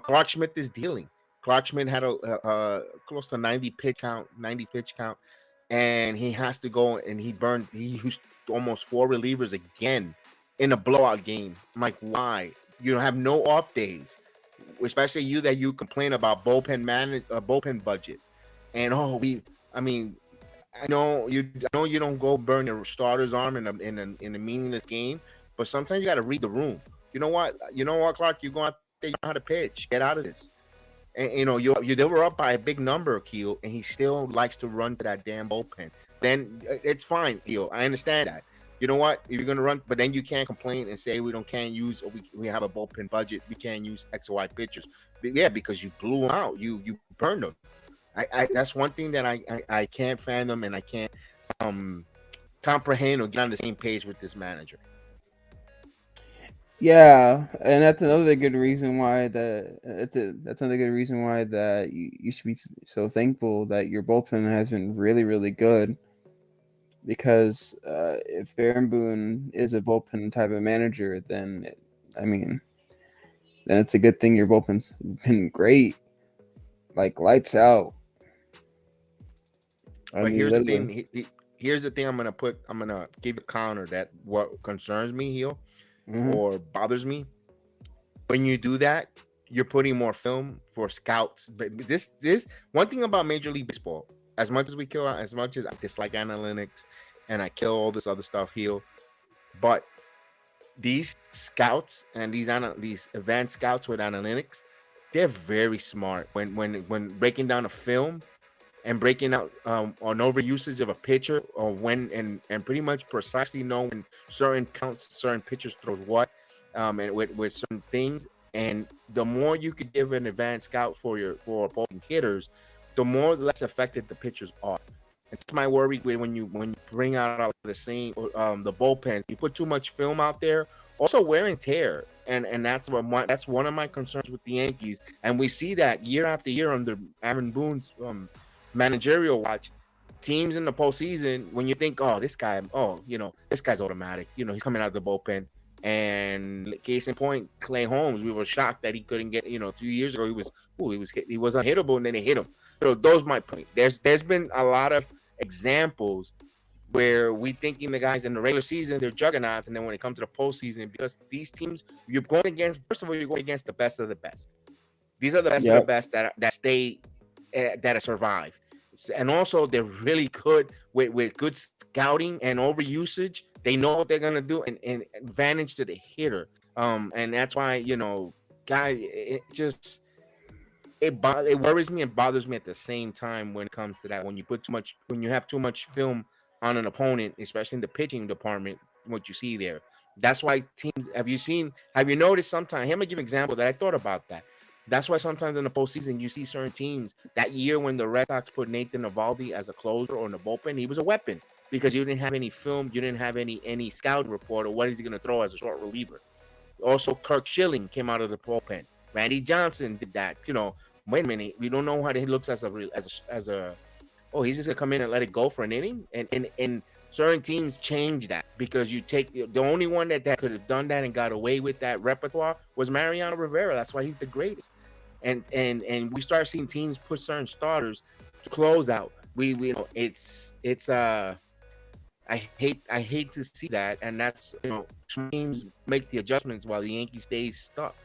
Clark Schmidt is dealing. Clark Schmidt had a close to 90 pitch count, and he has to go, and he used almost 4 relievers again in a blowout game. I'm like, why? You don't have no off days, especially you complain about bullpen budget, and I know you don't go burn your starter's arm in a meaningless game, but sometimes you got to read the room. You know what, Clark, you go out there, you know how to pitch, get out of this. And they were up by a big number, Keel, and he still likes to run to that damn bullpen. Then it's fine, Keel. I understand that. You know what? If you're gonna run, but then you can't complain and say can't use, or we have a bullpen budget. We can't use X or Y pitchers. But yeah, because you blew them out. You burned them. That's one thing that I can't fathom, and I can't comprehend or get on the same page with this manager. Yeah, and that's another good reason why you should be so thankful that your bullpen has been really, really good. Because if Baron Boone is a bullpen type of manager, then it's a good thing your bullpen's been great, like lights out. But here's the thing. Here's the thing. I'm gonna give you a counter that what concerns me here, or bothers me. When you do that, you're putting more film for scouts. But this one thing about Major League Baseball. As much as I dislike analytics and I kill all this other stuff here, but these scouts and these advanced scouts with analytics, they're very smart when breaking down a film and breaking out on overusage of a pitcher, or when and pretty much precisely know when certain pitchers throws what, and with certain things. And the more you could give an advanced scout for opposing hitters, the less affected the pitchers are. It's my worry when you bring out the same the bullpen. You put too much film out there. Also wear and tear, and that's one of my concerns with the Yankees. And we see that year after year under Aaron Boone's managerial watch. Teams in the postseason, when you think, this guy's automatic. He's coming out of the bullpen. And case in point, Clay Holmes, we were shocked that he couldn't get. 2 years ago, he was unhittable, and then they hit him. So those my point. There's been a lot of examples where we thinking the guys in the regular season they're juggernauts, and then when it comes to the postseason, because these teams you're going against, first of all, you're going against the best of the best. These are the best of the best that stay that have survived, and also they're really good with good scouting and overusage. They know what they're gonna do, and advantage to the hitter. And that's why guys, it worries me and bothers me at the same time when it comes to that. When you have too much film on an opponent, especially in the pitching department, what you see there. That's why teams. Have you noticed sometimes? I'm gonna give an example that I thought about that. That's why sometimes in the postseason you see certain teams. That year when the Red Sox put Nathan Eovaldi as a closer or in the bullpen, he was a weapon because you didn't have any film, you didn't have any scout report, or what is he going to throw as a short reliever. Also, Kirk Schilling came out of the bullpen. Randy Johnson did that. Wait a minute, we don't know how he looks as a he's just gonna come in and let it go for an inning, and certain teams change that because you take the only one that could have done that and got away with that repertoire was Mariano Rivera. That's why he's the greatest. And we start seeing teams put certain starters to close out. It's I hate to see that, and that's teams make the adjustments while the Yankees stay stuck.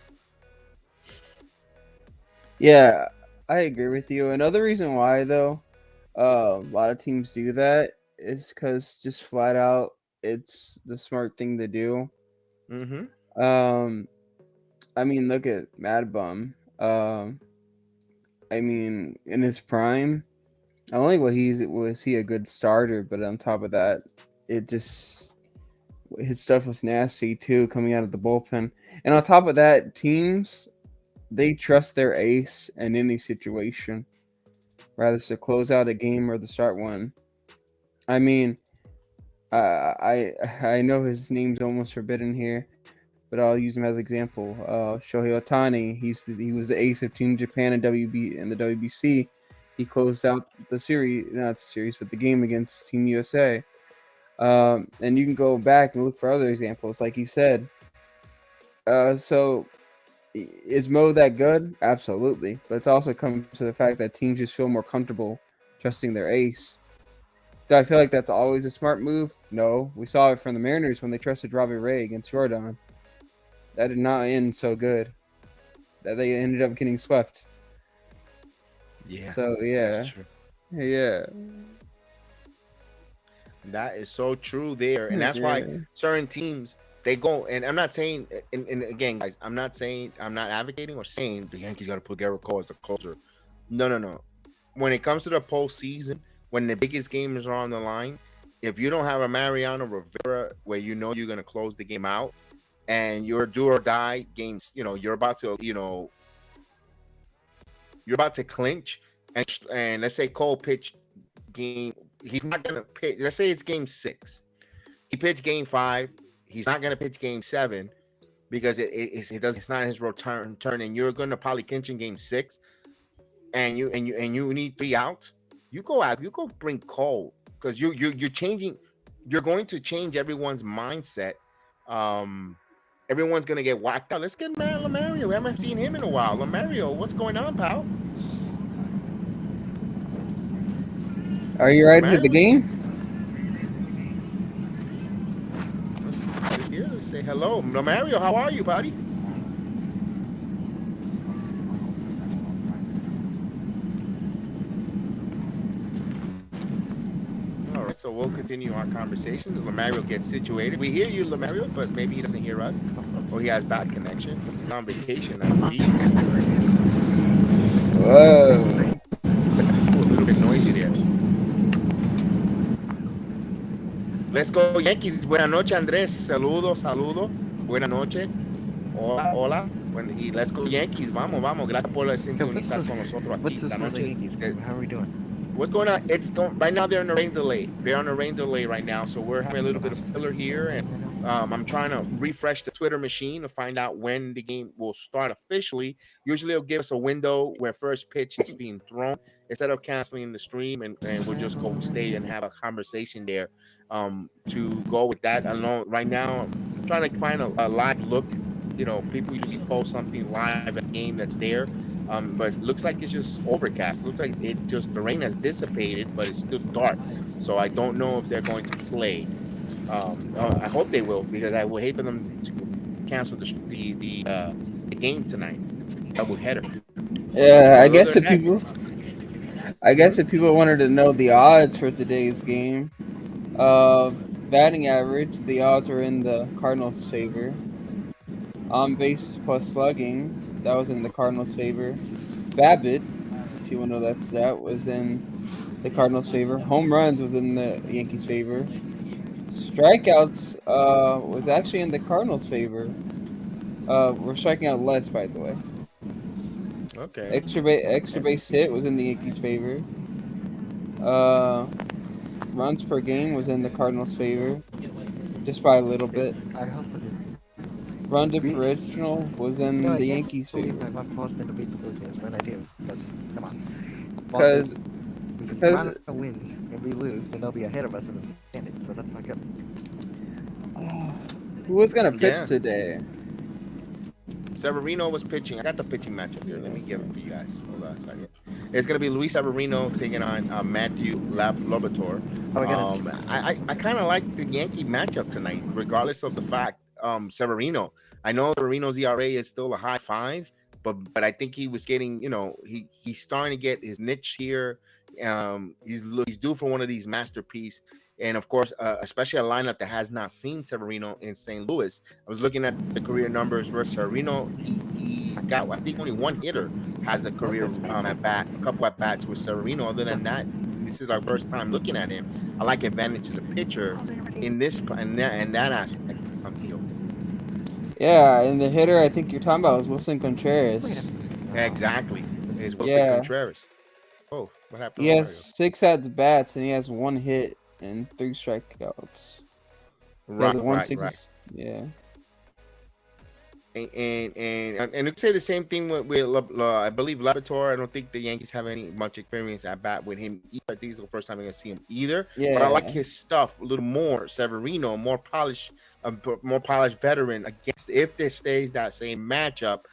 Yeah, I agree with you. Another reason why, though, a lot of teams do that is because just flat out, it's the smart thing to do. Mm-hmm. Um, I mean, look at Mad Bum. I mean, in his prime, not only was he a good starter, but on top of that, it just his stuff was nasty too, coming out of the bullpen. And on top of that, teams they trust their ace in any situation, rather to close out a game or to start one. I mean, I know his name's almost forbidden here, but I'll use him as an example. Shohei Ohtani, he was the ace of Team Japan and the WBC. He closed out the series, not the series, but the game against Team USA. And you can go back and look for other examples, like you said. So is Mo that good? Absolutely, but it's also comes to the fact that teams just feel more comfortable trusting their ace. Do I feel like that's always a smart move? No. We saw it from the Mariners when they trusted Robbie Ray against Jordan. That did not end so good. That they ended up getting swept. Yeah. So yeah, yeah, that is so true there, and that's why certain teams they go. And I'm not saying, and again, guys, I'm not advocating or saying the Yankees got to put Garrett Cole as the closer. No. When it comes to the postseason, when the biggest games are on the line, if you don't have a Mariano Rivera where you're going to close the game out, and you're do or die games, you're about to clinch, and let's say Cole pitched game, he's not going to pitch. Let's say it's game 6. He pitched game 5. He's not going to pitch game 7 because it's not his return turn, and you're going to probably clinch in game 6, and you need 3 outs. You go bring Cole, because you're changing. You're going to change everyone's mindset. Everyone's gonna get whacked out. Let's get Lamario. We haven't seen him in a while. Lamario, what's going on, pal? Are you ready for the game? Let's say hello, Lamario. How are you, buddy? All right, so we'll continue our conversation as Lamario gets situated. We hear you, Lamario, but maybe he doesn't hear us, or he has bad connection. He's on vacation, I believe. Whoa. A little bit noisy there. Let's go Yankees. Buenas noches, Andrés. Saludo. Buenas noches. Hola. Y let's go Yankees. Vamos. Gracias por sintonizar con nosotros aquí esta noche. How are we doing? What's going on? Right now. They're on a rain delay. Right now, so we're having a little bit of filler here, and I'm trying to refresh the Twitter machine to find out when the game will start officially. Usually, it'll give us a window where first pitch is being thrown instead of canceling the stream, and we'll just go stay and have a conversation there. To go with that, I know right now I'm trying to find a live look. People usually post something live at the game that's there. But it looks like it's just overcast. It looks like the rain has dissipated, but it's still dark. So I don't know if they're going to play. I hope they will, because I would hate for them to cancel the game tonight. Double header. Yeah, I guess if people wanted to know the odds for today's game, batting average, the odds are in the Cardinals' favor. On base plus slugging, that was in the Cardinals' favor. BABIP, if you want to know that was in the Cardinals' favor. Home runs was in the Yankees' favor. Strikeouts was actually in the Cardinals' favor. We're striking out less, by the way. Okay. Extra base hit was in the Yankees' favor. Runs per game was in the Cardinals' favor, just by a little bit. I hope Run differential was in the Yankees' favor. I'm posting to beat the Blue Jays when I do, because come on. Because Toronto wins and we lose, then they'll be ahead of us in the standings, so that's not good. Who was gonna pitch today? Severino was pitching. I got the pitching matchup here. Let me give it for you guys. Hold on a second. It's going to be Luis Severino taking on Matthew Liberatore. Oh my goodness. I kind of like the Yankee matchup tonight, regardless of the fact Severino. I know Severino's ERA is still a high 5, but I think he was getting, he's starting to get his niche here. He's due for one of these masterpiece. And of course, especially a lineup that has not seen Severino in St. Louis. I was looking at the career numbers versus Severino. He got, I think, only one hitter has a career at bat, a couple at bats with Severino. Other than that, this is our first time looking at him. I like advantage to the pitcher in this and that aspect. Yeah, and the hitter I think you're talking about is Wilson Contreras. Exactly, it's Wilson Contreras. Oh, what happened? He has 6 at bats and he has 1 hit and 3 strikeouts. Right. Yeah. And you say the same thing with I believe Liberatore. I don't think the Yankees have any much experience at bat with him either. I think it's the first time we're gonna see him either. Yeah. But I like his stuff a little more. Severino, more polished veteran. Against if this stays that same matchup,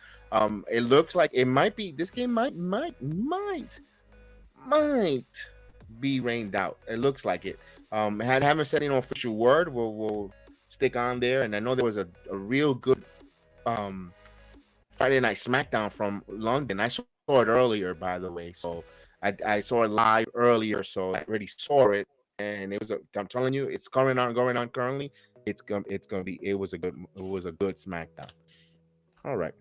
it looks like it might be. This game might be rained out. It looks like it. Haven't said any official word. We'll stick on there. And I know there was a real good Friday Night SmackDown from London. I saw it earlier, by the way. So I saw it live earlier, so I already saw it, and it was I'm telling you, it's going on currently. It was a good SmackDown. All right.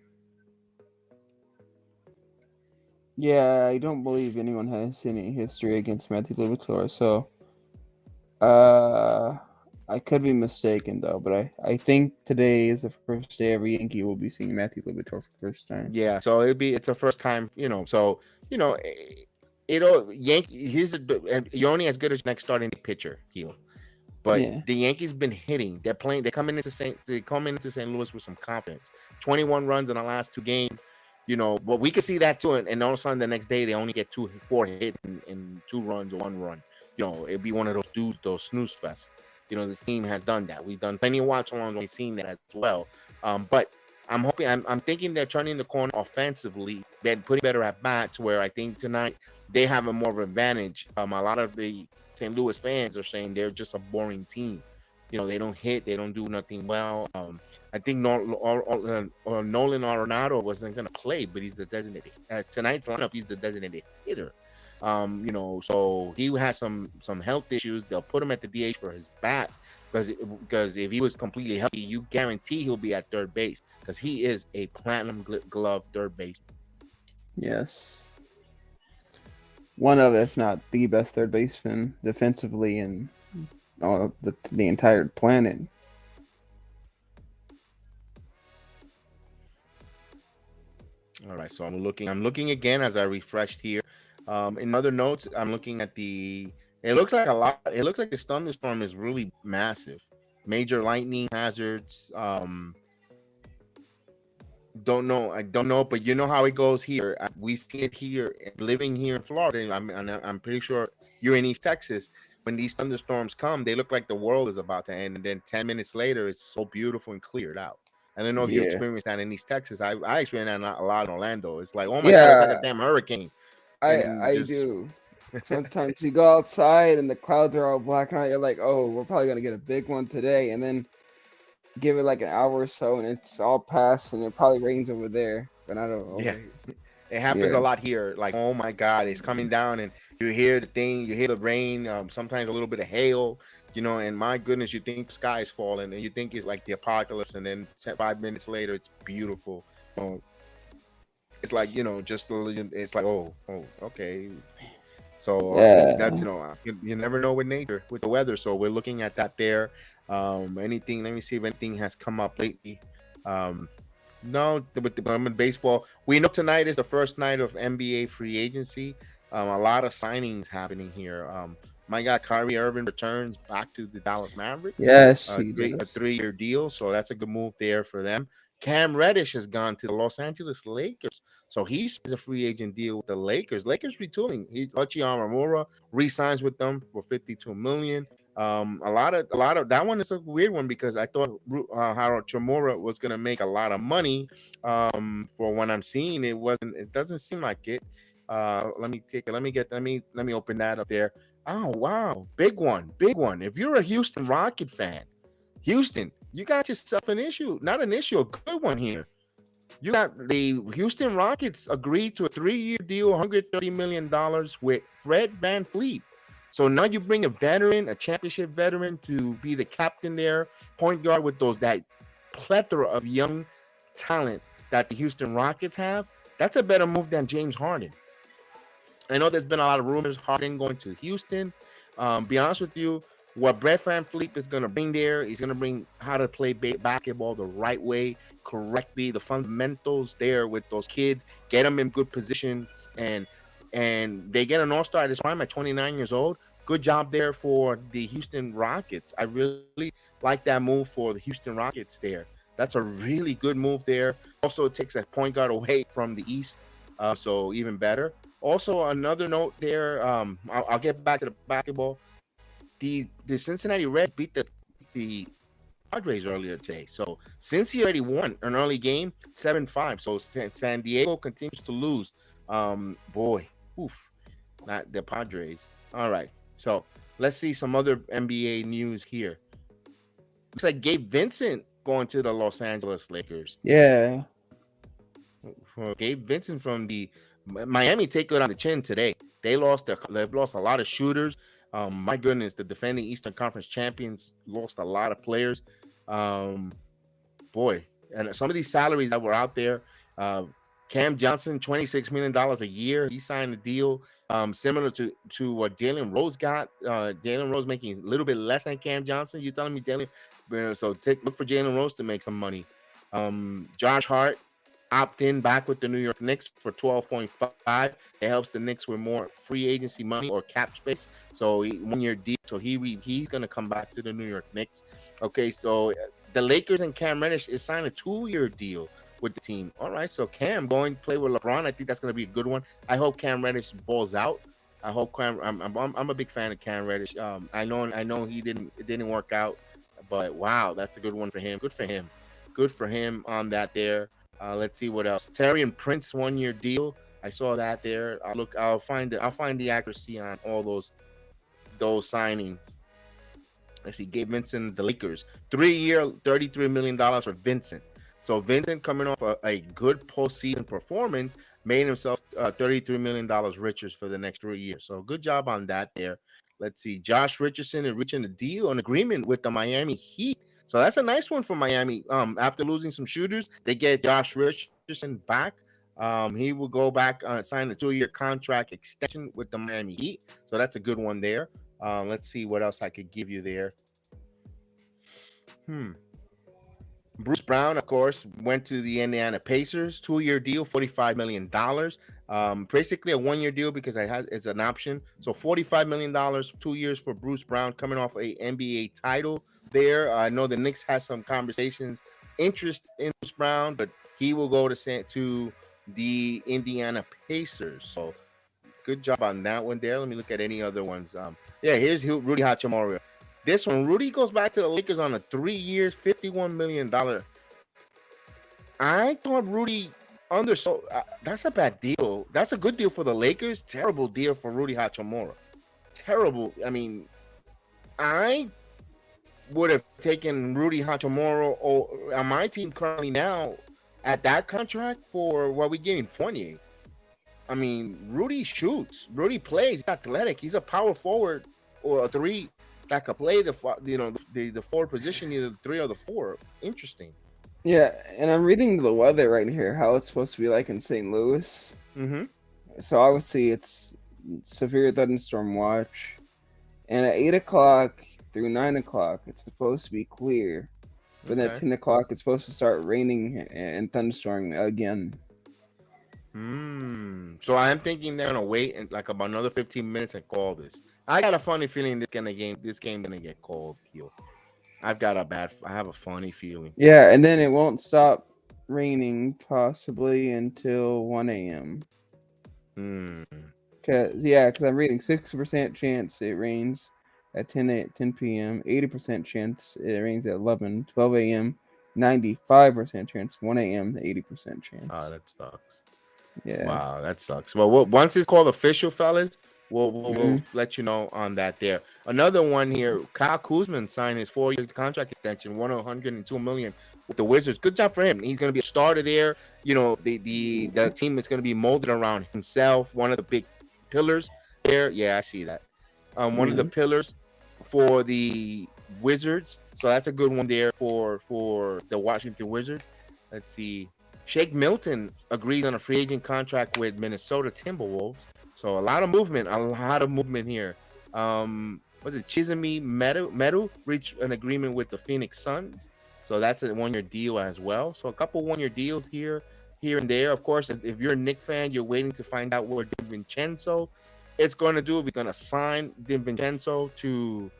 Yeah, I don't believe anyone has any history against Matthew Liberatore, so I could be mistaken though, but I think today is the first day every Yankee will be seeing Matthew Liberatore for the first time. Yeah, so it's a first time, so Yankee. You're only as good as your next starting pitcher, heel. But the Yankees been hitting. They're coming into St. Louis with some confidence. 21 runs in the last 2 games. But we could see that too. And all of a sudden the next day they only get 4 hits and 2 runs or 1 run. It'd be one of those snooze fests. This team has done that. We've done plenty of watch-alongs. We've seen that as well. But I'm thinking they're turning the corner offensively, putting better at bats. Where I think tonight they have a more of an advantage. A lot of the St. Louis fans are saying they're just a boring team. They don't hit, they don't do nothing well. I think Nolan Arenado wasn't going to play, but he's the designated. Tonight's lineup, he's the designated hitter. So he has some health issues. They'll put him at the DH for his bat because if he was completely healthy, you guarantee he'll be at third base because he is a platinum glove third baseman. Yes. One of, if not the best third baseman defensively in the entire planet. All right, so I'm looking again as I refreshed here. In other notes, I'm looking at it looks like this thunderstorm is really massive. Major lightning hazards. I don't know, but you know how it goes here. We see it here, living here in Florida. I'm pretty sure you're in East Texas. When these thunderstorms come, they look like the world is about to end, and then 10 minutes later, it's so beautiful and cleared out. I don't know if you experienced that in East Texas. I experienced that a lot in Orlando. It's like, oh my God, it's like a damn hurricane. I do. Sometimes you go outside and the clouds are all black and white. You're like, oh, we're probably gonna get a big one today, and then give it like an hour or so, and it's all past, and it probably rains over there. But I don't know. Yeah, it happens a lot here. Like, oh my God, it's coming down, and you hear the rain. Sometimes a little bit of hail. And my goodness, you think the sky is falling, and you think it's like the apocalypse, and then 5 minutes later, it's beautiful. It's like it's like oh okay. So that's you never know with nature, with the weather. So we're looking at that there. Let me see if anything has come up lately. No, with baseball, we know tonight is the first night of NBA free agency. A lot of signings happening here. My God, Kyrie Irving returns back to the Dallas Mavericks. Yes, a 3-year deal, so that's a good move there for them. Cam Reddish has gone to the Los Angeles Lakers, so he's a free agent deal with the Lakers. Lakers retooling. Hachi Amamura re-signs with them for $52 million. A lot of that one is a weird one because I thought Harold Chamura was gonna make a lot of money. For what I'm seeing, it wasn't. It doesn't seem like it. Let me open that up there. Oh wow, big one, big one. If you're a Houston Rocket fan, Houston, you got yourself an issue. Not an issue, a good one here. You got the Houston Rockets agreed to a 3-year deal, $130 million with Fred VanVleet. So now you bring a veteran, a championship veteran, to be the captain there, point guard with that plethora of young talent that the Houston Rockets have. That's a better move than James Harden. I know there's been a lot of rumors Harden going to Houston. Be honest with you, what Brett VanVleet is going to bring there, he's going to bring how to play basketball the right way, correctly, the fundamentals there with those kids, get them in good positions, and they get an all-star at his prime at 29 years old. Good job there for the Houston Rockets. I really like that move for the Houston Rockets there. That's a really good move there. Also, it takes a point guard away from the East, so even better. Also, another note there, I'll get back to the basketball. The Cincinnati Reds beat the Padres earlier today. So Cincy already won an early game, 7-5. So San Diego continues to lose. Boy, oof, not the Padres. All right. So let's see some other NBA news here. Looks like Gabe Vincent going to the Los Angeles Lakers. Yeah. Gabe Vincent from the Miami take it on the chin today. They've lost a lot of shooters. My goodness, the defending Eastern Conference champions lost a lot of players. Boy, and some of these salaries that were out there. Cam Johnson, $26 million a year. He signed a deal similar to what Jalen Rose got. Jalen Rose making a little bit less than Cam Johnson. You're telling me Jalen? So look for Jalen Rose to make some money. Josh Hart opt in back with the New York Knicks for 12.5. It helps the Knicks with more free agency money or cap space. So 1 year deal. So he's going to come back to the New York Knicks. Okay, so the Lakers and Cam Reddish is signed a 2-year deal with the team. All right, so Cam going to play with LeBron. I think that's going to be a good one. I hope Cam Reddish balls out. I hope I'm a big fan of Cam Reddish. I know it didn't work out, but wow, that's a good one for him. Good for him on that there. Let's see what else. Terry and Prince 1-year deal. I saw that there. I'll find the accuracy on all those signings. Let's see. Gabe Vincent, the Lakers, 3-year, $33 million for Vincent. So Vincent, coming off a good postseason performance, made himself $33 million richer for the next 3 years. So good job on that there. Let's see. Josh Richardson is reaching a deal, an agreement with the Miami Heat. So that's a nice one for Miami. After losing some shooters, they get Josh Richardson back. He will go back sign a 2-year contract extension with the Miami Heat. So that's a good one there. Let's see what else I could give you there. Bruce Brown, of course, went to the Indiana Pacers. 2-year deal, $45 million. Basically a 1-year deal because it's an option. So $45 million, 2 years for Bruce Brown, coming off a NBA title there. I know the Knicks has some interest in Bruce Brown, but he will go to the Indiana Pacers. So good job on that one there. Let me look at any other ones. Here's Rudy Hachimura. This one, Rudy goes back to the Lakers on a 3 years, $51 million. I thought Rudy undersold. That's a bad deal. That's a good deal for the Lakers. Terrible deal for Rudy Hachimura. Terrible. I mean, I would have taken Rudy Hachimura on my team currently now at that contract for what we getting, Fournier. I mean, Rudy shoots. Rudy plays. He's athletic. He's a power forward or a 3 that could play the forward position, either the 3 or the 4. Interesting. Yeah, and I'm reading the weather right here, how it's supposed to be like in St. Louis. Mm-hmm. So obviously it's severe thunderstorm watch, and at 8 o'clock through 9 o'clock it's supposed to be clear, but then at 10 o'clock it's supposed to start raining and thunderstorming again. So I'm thinking they're gonna wait and like about another 15 minutes and call this. I got a funny feeling this game gonna get called. I have a funny feeling. Yeah, and then it won't stop raining possibly until 1 a.m. Because I'm reading 60% chance it rains at 10 p.m., 80% chance it rains at 11, 12 a.m., 95% chance, 1 a.m., 80% Oh, chance. that sucks. Yeah. Wow, that sucks. Well, once it's called official, fellas, we'll Mhm. let you know on that. There, another one here. Kyle Kuzma signed his 4-year contract extension, 102 million with the Wizards. Good job for him. He's going to be a starter there. You know, the team is going to be molded around himself. One of the big pillars there. Yeah, I see that. One of the Mhm. pillars for the Wizards. So that's a good one there for the Washington Wizards. Let's see. Shake Milton agrees on a free agent contract with Minnesota Timberwolves. So a lot of movement here. Was it Chizumi Medu reached an agreement with the Phoenix Suns? So that's a 1-year deal as well. So a couple 1-year deals here and there. Of course, if you're a Knicks fan, you're waiting to find out what DiVincenzo is going to do. If he's going to sign DiVincenzo to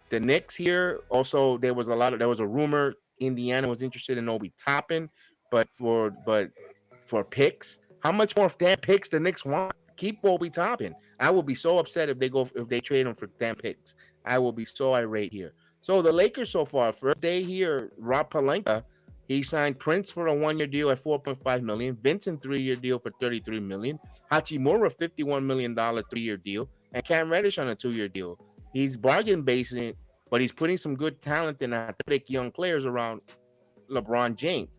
the Knicks here. Also, there was a rumor Indiana was interested in Obi Toppin, but for picks, how much more damn picks the Knicks want? Keep Obi Toppin. I will be so upset if they trade him for damn picks. I will be so irate here. So the Lakers so far, first day here, Rob Pelinka, he signed Prince for a 1-year deal at 4.5 million, Vincent 3-year deal for 33 million, Hachimura $51 million 3-year deal, and Cam Reddish on a 2-year deal. He's bargain basing, but he's putting some good talent and athletic young players around LeBron James.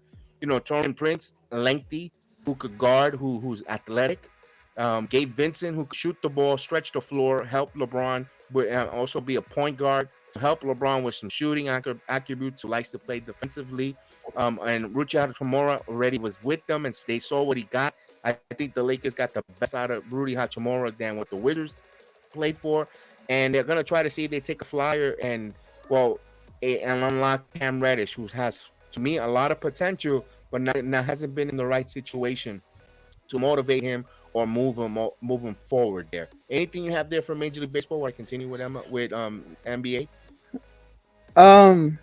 You know, Torian Prince, lengthy, who could guard, who's athletic. Gabe Vincent, who could shoot the ball, stretch the floor, help LeBron, but also be a point guard to help LeBron with some shooting attributes, who likes to play defensively. And Ruchi Hachimura already was with them, and they saw what he got. I think the Lakers got the best out of Rudy Hachimura than what the Wizards played for, and they're gonna try to see if they take a flyer and unlock Cam Reddish, who has to me a lot of potential, but not hasn't been in the right situation to motivate him or move him forward there. Anything you have there for Major League Baseball? Where I continue with Emma with NBA Um,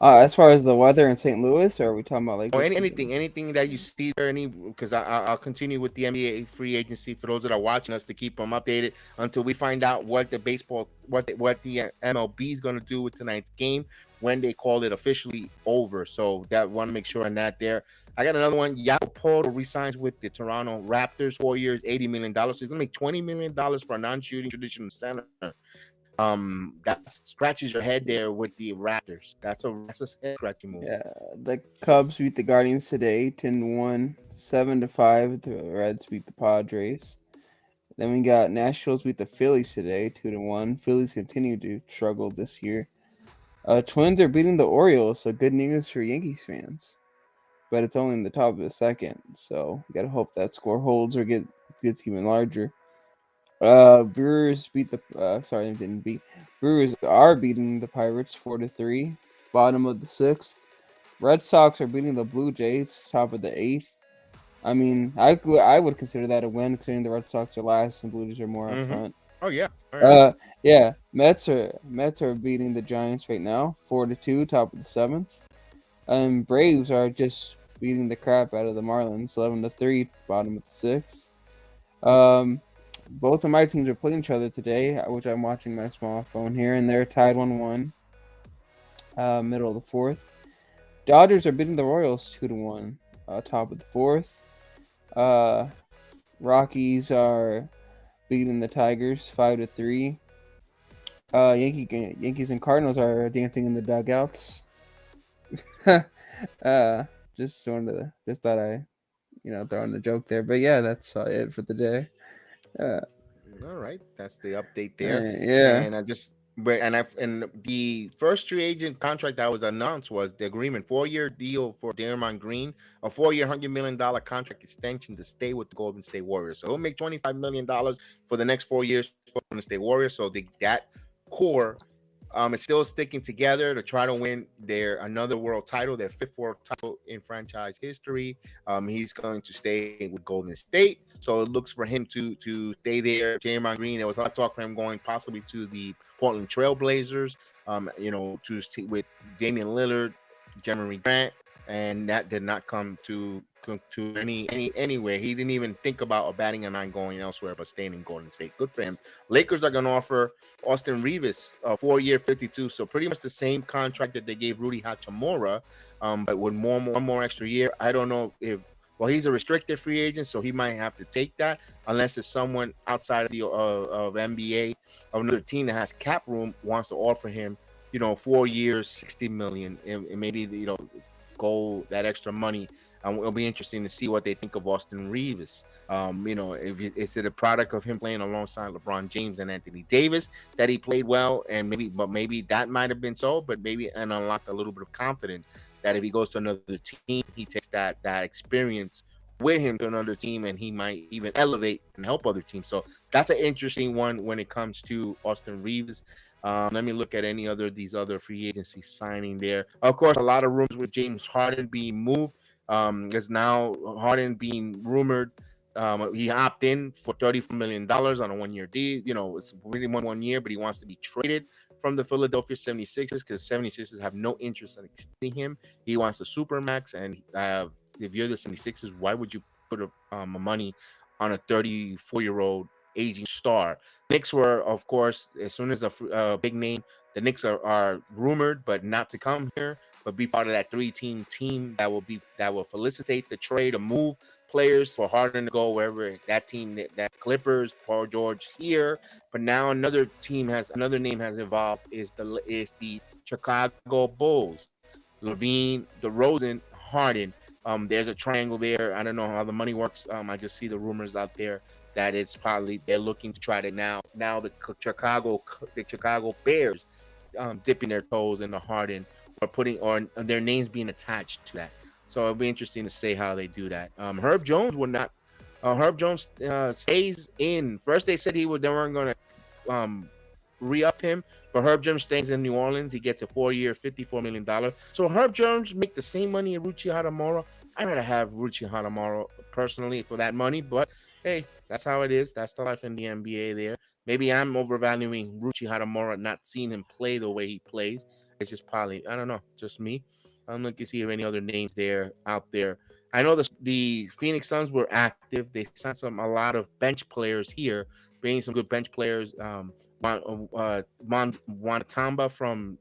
as far as the weather in St. Louis, or are we talking about or Lakers season? anything that you see there. Any because I'll continue with the NBA free agency for those that are watching us to keep them updated until we find out what the baseball what the MLB is going to do with tonight's game when they call it officially over. So that want to make sure on that there. I got another one. Yapo resigns with the Toronto Raptors, 4 years, $80 million. So he's gonna make $20 million for a non-shooting traditional center. That scratches your head there with the Raptors. That's a scratchy move. Yeah, the Cubs beat the Guardians today, 10-1, 7-5. The Reds beat the Padres. Then we got Nationals beat the Phillies today, 2-1. Phillies continue to struggle this year. Twins are beating the Orioles, so good news for Yankees fans. But it's only in the top of the second, so we gotta hope that score holds or gets even larger. Brewers beat the sorry, they didn't beat. Brewers are beating the Pirates 4-3, bottom of the sixth. Red Sox are beating the Blue Jays, top of the eighth. I mean, I would consider that a win, considering the Red Sox are last and Blue Jays are more up Mm-hmm. front. Oh yeah. All right. Yeah, Mets are beating the Giants right now, 4-2, top of the seventh. And Braves are just beating the crap out of the Marlins, 11-3, bottom of the sixth. Both of my teams are playing each other today, which I'm watching my small phone here, and they're tied 1-1, middle of the fourth. Dodgers are beating the Royals 2-1, top of the fourth. Rockies are beating the Tigers 5-3. Yankees and Cardinals are dancing in the dugouts. Just thought I throw in a joke there, but yeah, that's it for the day. Uh, All right, that's the update there. yeah. And I just but and the first free agent contract that was announced was the agreement 4-year deal for Draymond Green, a 4-year $100 million contract extension to stay with the Golden State Warriors. So he'll make $25 million for the next 4 years for the Golden State Warriors. So that core is still sticking together to try to win another world title, their fifth world title in franchise history. He's going to stay with Golden State, so it looks for him to stay there. Draymond Green, there was a lot of talk for him going possibly to the Portland Trail Blazers. With Damian Lillard, Jeremy Grant, and that did not come to to anywhere. He didn't even think about batting a nine going elsewhere, but staying in Golden State. Good for him. Lakers are going to offer Austin Reeves a 4-year, 52. So pretty much the same contract that they gave Rudy Hachimura, but with one more extra year. I don't know if. Well, he's a restricted free agent, so he might have to take that unless it's someone outside of the of NBA, of another team that has cap room wants to offer him, 4 years, 60 million, and maybe go that extra money. It'll be interesting to see what they think of Austin Reeves. Is it a product of him playing alongside LeBron James and Anthony Davis that he played well, and maybe that might have been so, but maybe and unlocked a little bit of confidence that if he goes to another team, he takes that experience with him to another team, and he might even elevate and help other teams. So that's an interesting one when it comes to Austin Reeves. Let me look at these other free agency signing there. Of course, a lot of rumors with James Harden being moved. There's now Harden being rumored. He opted in for $34 million on a 1-year deal. It's really one year, but he wants to be traded from the Philadelphia 76ers because 76ers have no interest in extending him. He wants a supermax, and if you're the 76ers, why would you put money on a 34-year-old aging star? Knicks were, of course, as soon as a big name, the Knicks are rumored, but not to come here, but be part of that 3-team team that will felicitate the trade or move players for Harden to go wherever that team, that Clippers, Paul George here. But now another name has evolved, is the Chicago Bulls. Levine, DeRozan, Harden. There's a triangle there. I don't know how the money works. I just see the rumors out there that it's probably they're looking to try to now the Chicago Bears dipping their toes in the Harden or their names being attached to that. So it'll be interesting to see how they do that. Herb Jones would not. Herb Jones stays in. First they said they weren't going to re-up him, but Herb Jones stays in New Orleans. He gets a 4-year, $54 million. So Herb Jones make the same money as Ruchi Hachimura. I'd rather have Ruchi Hachimura personally for that money, but hey, that's how it is. That's the life in the NBA there. Maybe I'm overvaluing Ruchi Hachimura, not seeing him play the way he plays. It's just probably, I don't know, just me. I'm looking to see if any other names out there. I know the Phoenix Suns were active. They signed a lot of bench players here, bringing some good bench players. Wanatamba from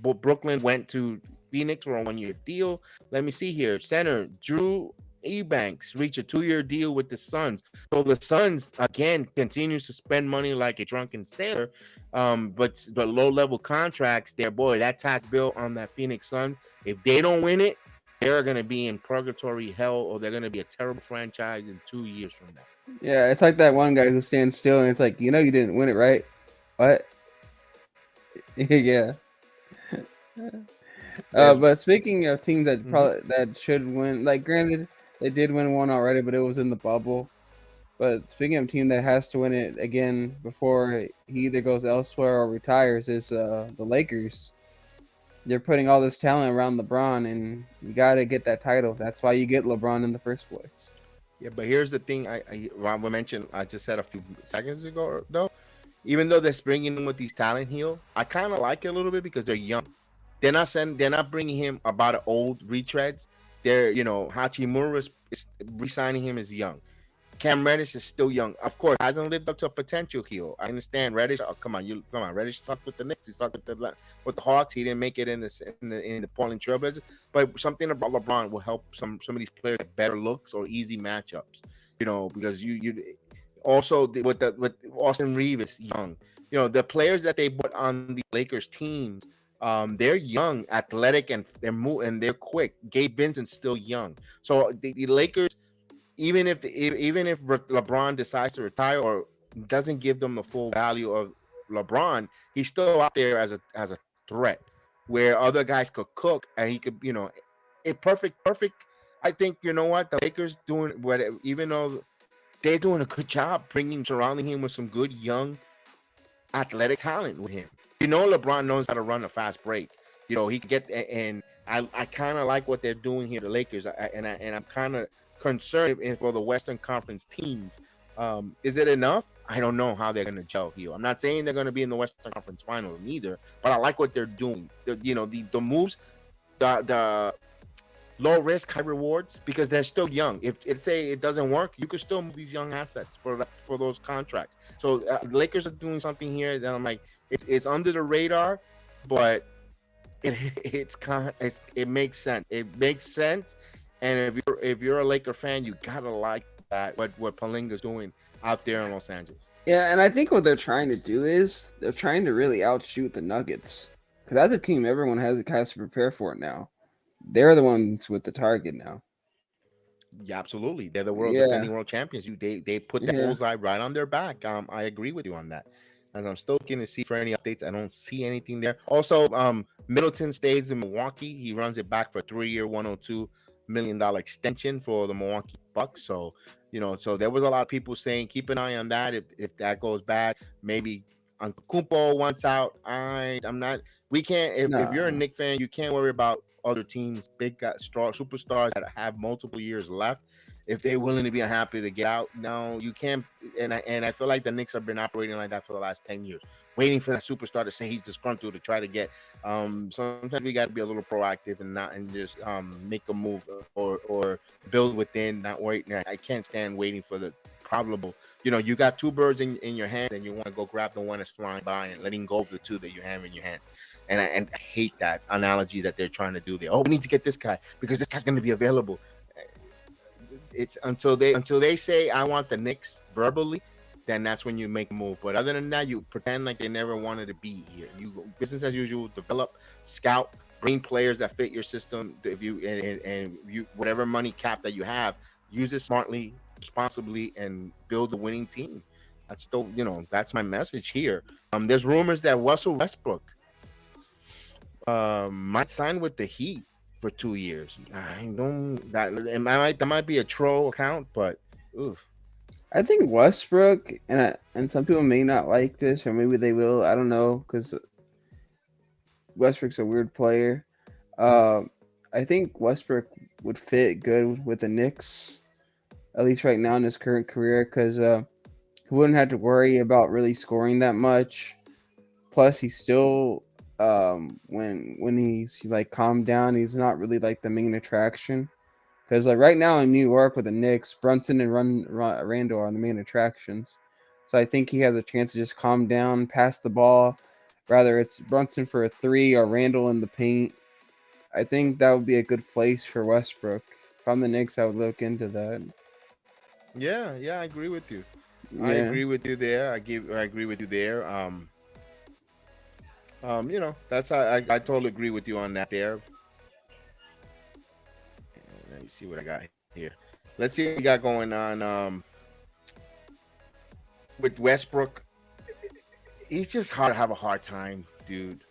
Brooklyn went to Phoenix for a 1-year deal. Let me see here. Center Drew Eubanks reached a 2-year deal with the Suns. So the Suns again continues to spend money like a drunken sailor. But the low-level contracts, that tax bill on that Phoenix Suns, if they don't win it, they're going to be in purgatory hell, or they're going to be a terrible franchise in 2 years from now. Yeah, it's like that one guy who stands still and it's like, you didn't win it, right? What? Yeah. But speaking of teams that that should win, like granted, they did win one already, but it was in the bubble. But speaking of a team that has to win it again before he either goes elsewhere or retires, is the Lakers. They're putting all this talent around LeBron, and you got to get that title. That's why you get LeBron in the first place. Yeah, but here's the thing. Rob mentioned, I just said a few seconds ago, though. Even though they're bringing him with these talent heel, I kind of like it a little bit because they're young. They're not bringing him about old retreads. They're, Hachimura is re-signing him as young. Cam Reddish is still young. Of course, hasn't lived up to a potential heel. I understand Reddish. Oh, come on. Reddish sucked with the Knicks. He sucked with the Hawks. He didn't make it in the Portland Trailblazers. But something about LeBron will help some of these players get better looks or easy matchups. Because you also with Austin Reeves young. The players that they put on the Lakers teams, they're young, athletic, and they're quick. Gabe Vincent's still young. So the Lakers, even if LeBron decides to retire or doesn't give them the full value of LeBron, he's still out there as a threat where other guys could cook and he could, perfect. I think the Lakers doing what, even though they're doing a good job surrounding him with some good young athletic talent with him. LeBron knows how to run a fast break. He can get, and I kind of like what they're doing here, the Lakers, and I'm kind of concerned for the Western Conference teams. Is it enough? I don't know how they're going to gel here. I'm not saying they're going to be in the Western Conference Final either, but I like what they're doing. The moves, the low risk, high rewards because they're still young. If it say it doesn't work, you could still move these young assets for those contracts. So Lakers are doing something here that I'm like, it's under the radar, but it it makes sense. It makes sense. And if you're a Laker fan, you gotta like that what Palinga's doing out there in Los Angeles. Yeah, and I think what they're trying to do is they're trying to really outshoot the Nuggets because that's a team everyone has to prepare for it now. They're the ones with the target now. Yeah, absolutely. They're the Yeah, defending world champions. They put that yeah. bullseye right on their back. I agree with you on that. As I'm still looking to see for any updates, I don't see anything there. Also, Middleton stays in Milwaukee. He runs it back for a 3-year, $102 million extension for the Milwaukee Bucks. So, so there was a lot of people saying keep an eye on that. If that goes bad, maybe Kumpo wants out. I'm not. We can't. If you're a No, Knicks fan, you can't worry about other teams, big strong superstars that have multiple years left. If they're willing to be unhappy to get out, no, you can't. And I feel like the Knicks have been operating like that for the last 10 years, waiting for that superstar to say he's disgruntled to try to get. Sometimes we got to be a little proactive and just make a move or build within. Not wait. I can't stand waiting for the probable. You got two birds in your hand and you want to go grab the one that's flying by and letting go of the two that you have in your hands. And I hate that analogy that they're trying to do there. Oh, we need to get this guy because this guy's going to be available. It's until they say I want the Knicks verbally, then that's when you make a move. But other than that, you pretend like they never wanted to be here. You go business as usual, develop, scout, bring players that fit your system. If you and you whatever money cap that you have, use it smartly, responsibly, and build a winning team. That's still, that's my message here. There's rumors that Russell Westbrook might sign with the Heat for 2 years. I don't that might be a troll account, but oof. I think Westbrook and some people may not like this, or maybe they will. I don't know because Westbrook's a weird player. Uh, I think Westbrook would fit good with the Knicks, at least right now in his current career, because he wouldn't have to worry about really scoring that much. Plus, he's still when he's like calmed down, he's not really like the main attraction. Because like right now in New York with the Knicks, Brunson and Randall are the main attractions. So I think he has a chance to just calm down, pass the ball. Rather it's Brunson for a three or Randall in the paint. I think that would be a good place for Westbrook. If I'm the Knicks, I would look into that. Yeah, I agree with you. I Yeah. agree with you there. I agree with you there. That's I totally agree with you on that there. Let me see what I got here. Let's see what we got going on with Westbrook. He's just hard to have a hard time, dude.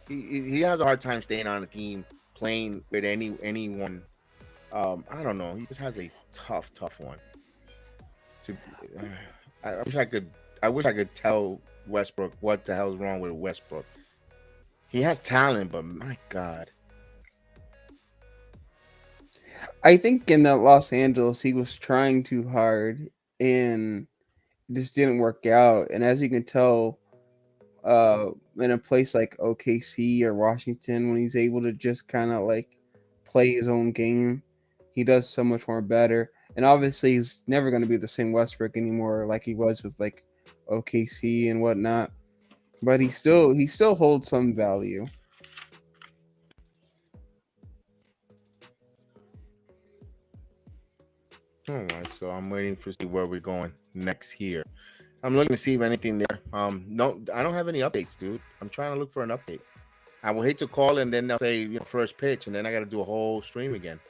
He has a hard time staying on the team, playing with anyone. I don't know. He just has a tough one. To, I wish I could tell Westbrook what the hell's wrong with Westbrook. He has talent, but my God. I think in that Los Angeles, he was trying too hard and just didn't work out. And as you can tell, in a place like OKC or Washington, when he's able to just kind of like play his own game, he does so much more better. And obviously, he's never going to be the same Westbrook anymore, like he was with like OKC and whatnot. But he still holds some value. All right, so I'm waiting for see where we're going next here. I'm looking to see if anything there. No, I don't have any updates, dude. I'm trying to look for an update. I will hate to call and then they'll say first pitch, and then I got to do a whole stream again.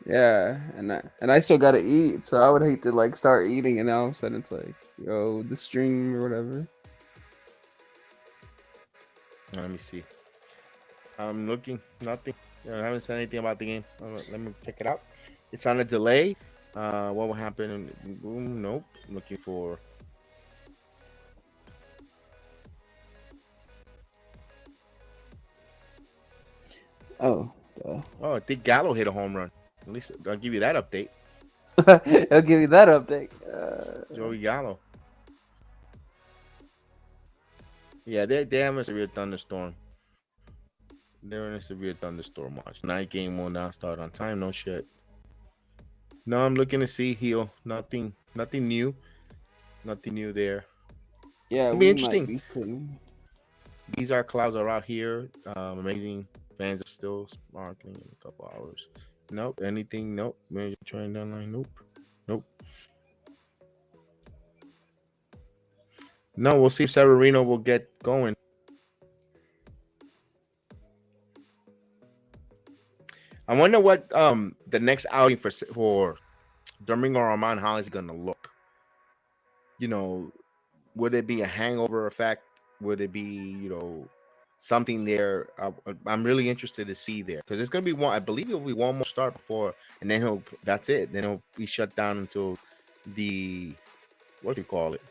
Yeah, and I still gotta eat, so I would hate to like start eating and all of a sudden it's like, yo, the stream or whatever. Let me see. I'm looking, nothing. I haven't said anything about the game. Let me check it out. It's on a delay. What will happen? Boom, nope. I'm looking for. Oh, duh. Oh, I think Gallo hit a home run. At least I'll give you that update. I'll give you that update. Joey Gallo. Yeah, they have a severe thunderstorm. They're in a severe thunderstorm watch. Night game will not start on time. No shit. No, I'm looking to see heel. Nothing new. Nothing new there. Yeah, It'll be we might interesting. be seeing. These are clouds are out here. Amazing. Fans are still sparkling in a couple hours. Nope. Anything? Nope. Major train deadline? Nope. Nope. No, we'll see if Severino will get going. I wonder what the next outing for Domingo Armand how is gonna look. You know, would it be a hangover effect? Would it be, something there? I'm really interested to see there because it's gonna be one. I believe it'll be one more start before, and then that's it. Then he'll be shut down until the what do you call it?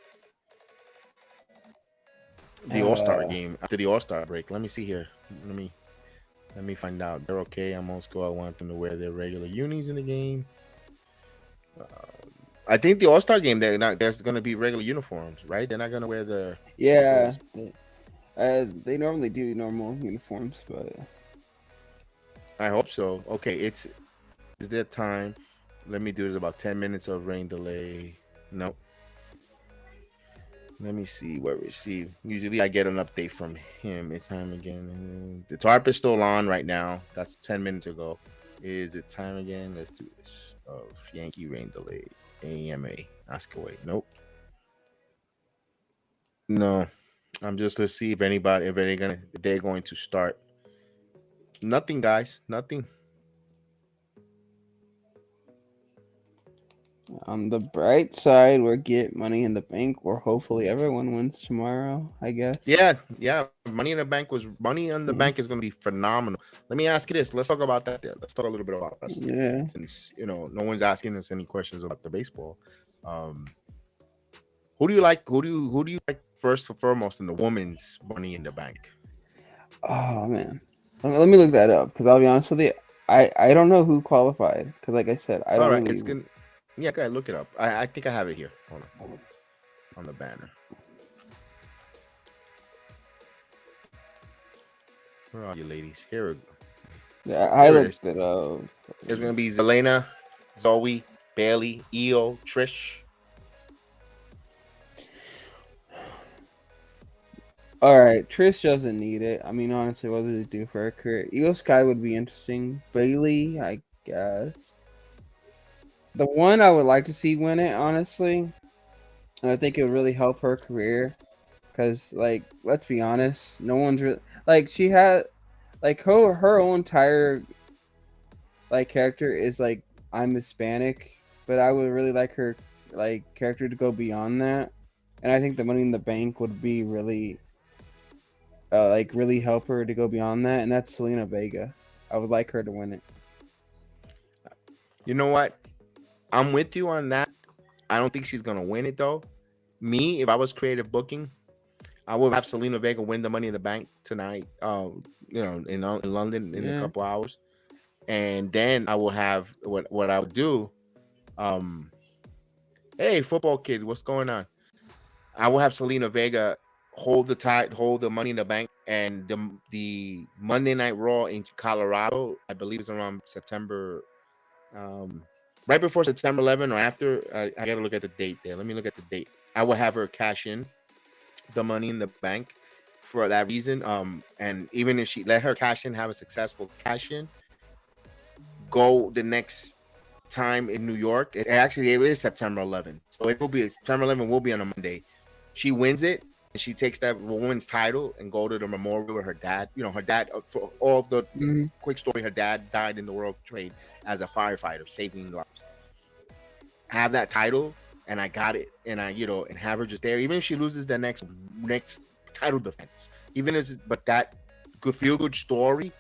The All-Star Uh, game after the All-Star break. Let me see here. Let me find out. They're okay. I'm on school. I want them to wear their regular unis in the game. Uh, I think the All-Star game they're not. There's going to be regular uniforms, right? They're not going to wear yeah, those. they normally do normal uniforms, but I hope so. Okay, is there time? Let me do this. About 10 minutes of rain delay. Nope. Let me see what received. Usually I get an update from him. It's time again. The tarp is still on right now. That's 10 minutes ago. Is it time again? Let's do this. Of Yankee rain delay. AMA. Ask away. Nope. No. I'm just to see if they're going to start. Nothing, guys. Nothing. on the bright side, we're get money in the bank, or hopefully everyone wins tomorrow. I guess. Yeah. Money on the Yeah. bank is going to be phenomenal. Let me ask you this. Let's talk about that there. Let's talk a little bit about wrestling Yeah. since no one's asking us any questions about the baseball. Um, who do you like? Who do you like first and foremost in the women's Money in the Bank? Oh man, let me look that up because I'll be honest with you, I don't know who qualified because like I said, I All don't right, really. it's gonna. Yeah, go ahead, look it up. I think I have it here. Hold on the banner. Where are you, ladies? Yeah, I Here it is. looked it up. There's gonna be Zelena, Zoe, Bailey, Io, Trish. All right, Trish doesn't need it. I mean, honestly, what does it do for her career? Io Sky would be interesting. Bailey, I guess. The one I would like to see win it, honestly, and I think it would really help her career. Cause like, let's be honest, no one's like she had like her own entire like character is like I'm Hispanic, but I would really like her like character to go beyond that, and I think the Money in the Bank would be really like really help her to go beyond that, and that's Selena Vega. I would like her to win it. You know what? I'm with you on that. I don't think she's gonna win it though. Me, if I was creative booking, I would have Selena Vega win the Money in the Bank tonight. In London in a Yeah. couple hours, and then I will have what I would do. Um, hey, football kid, what's going on? I will have Selena Vega hold the Money in the Bank, and the Monday Night Raw in Colorado. I believe it's around September, um, right before September 11 or after. I got to look at the date there. Let me look at the date. I will have her cash in the Money in the Bank for that reason. And even if she let her cash in, have a successful cash in, go the next time in New York. It is September 11th, so it will be September 11th. Will be on a Monday. She wins it, and she takes that woman's title and go to the memorial with her dad. Her dad. For all of the Mhm. quick story, her dad died in the World Trade as a firefighter, saving lives. Have that title, and I got it, and and have her just there. Even if she loses the next title defense, but that good story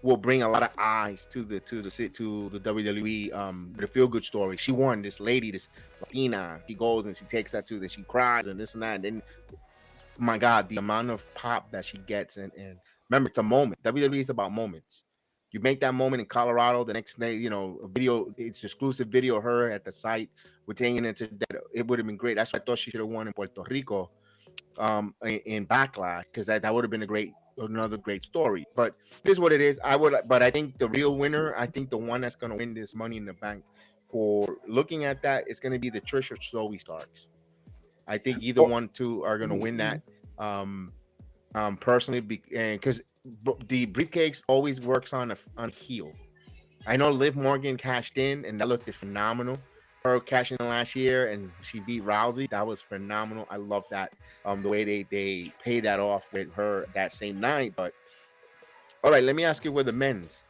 will bring a lot of eyes to the WWE. The feel good story. She won. This lady, this Latina, she goes and she takes that to that. She cries and this and that. And then, my God, the amount of pop that she gets. And remember, it's a moment. WWE is about moments. You make that moment in Colorado. The next day, a video. It's exclusive video of her at the site. We're taking it to that. It would have been great. That's why I thought she should have won in Puerto Rico. In Backlash, because that would have been a great another great story. But here's what it is. But I think the real winner, I think the one that's going to win this Money in the Bank, for looking at that, is going to be the Trish or Zoe Starks. I think either one, two are going to win that. Personally, because the briefcase always works on a heel. I know Liv Morgan cashed in, and that looked phenomenal. Her cashing in last year, and she beat Rousey. That was phenomenal. I love that. The way they paid that off with her that same night. But all right, let me ask you with the men's.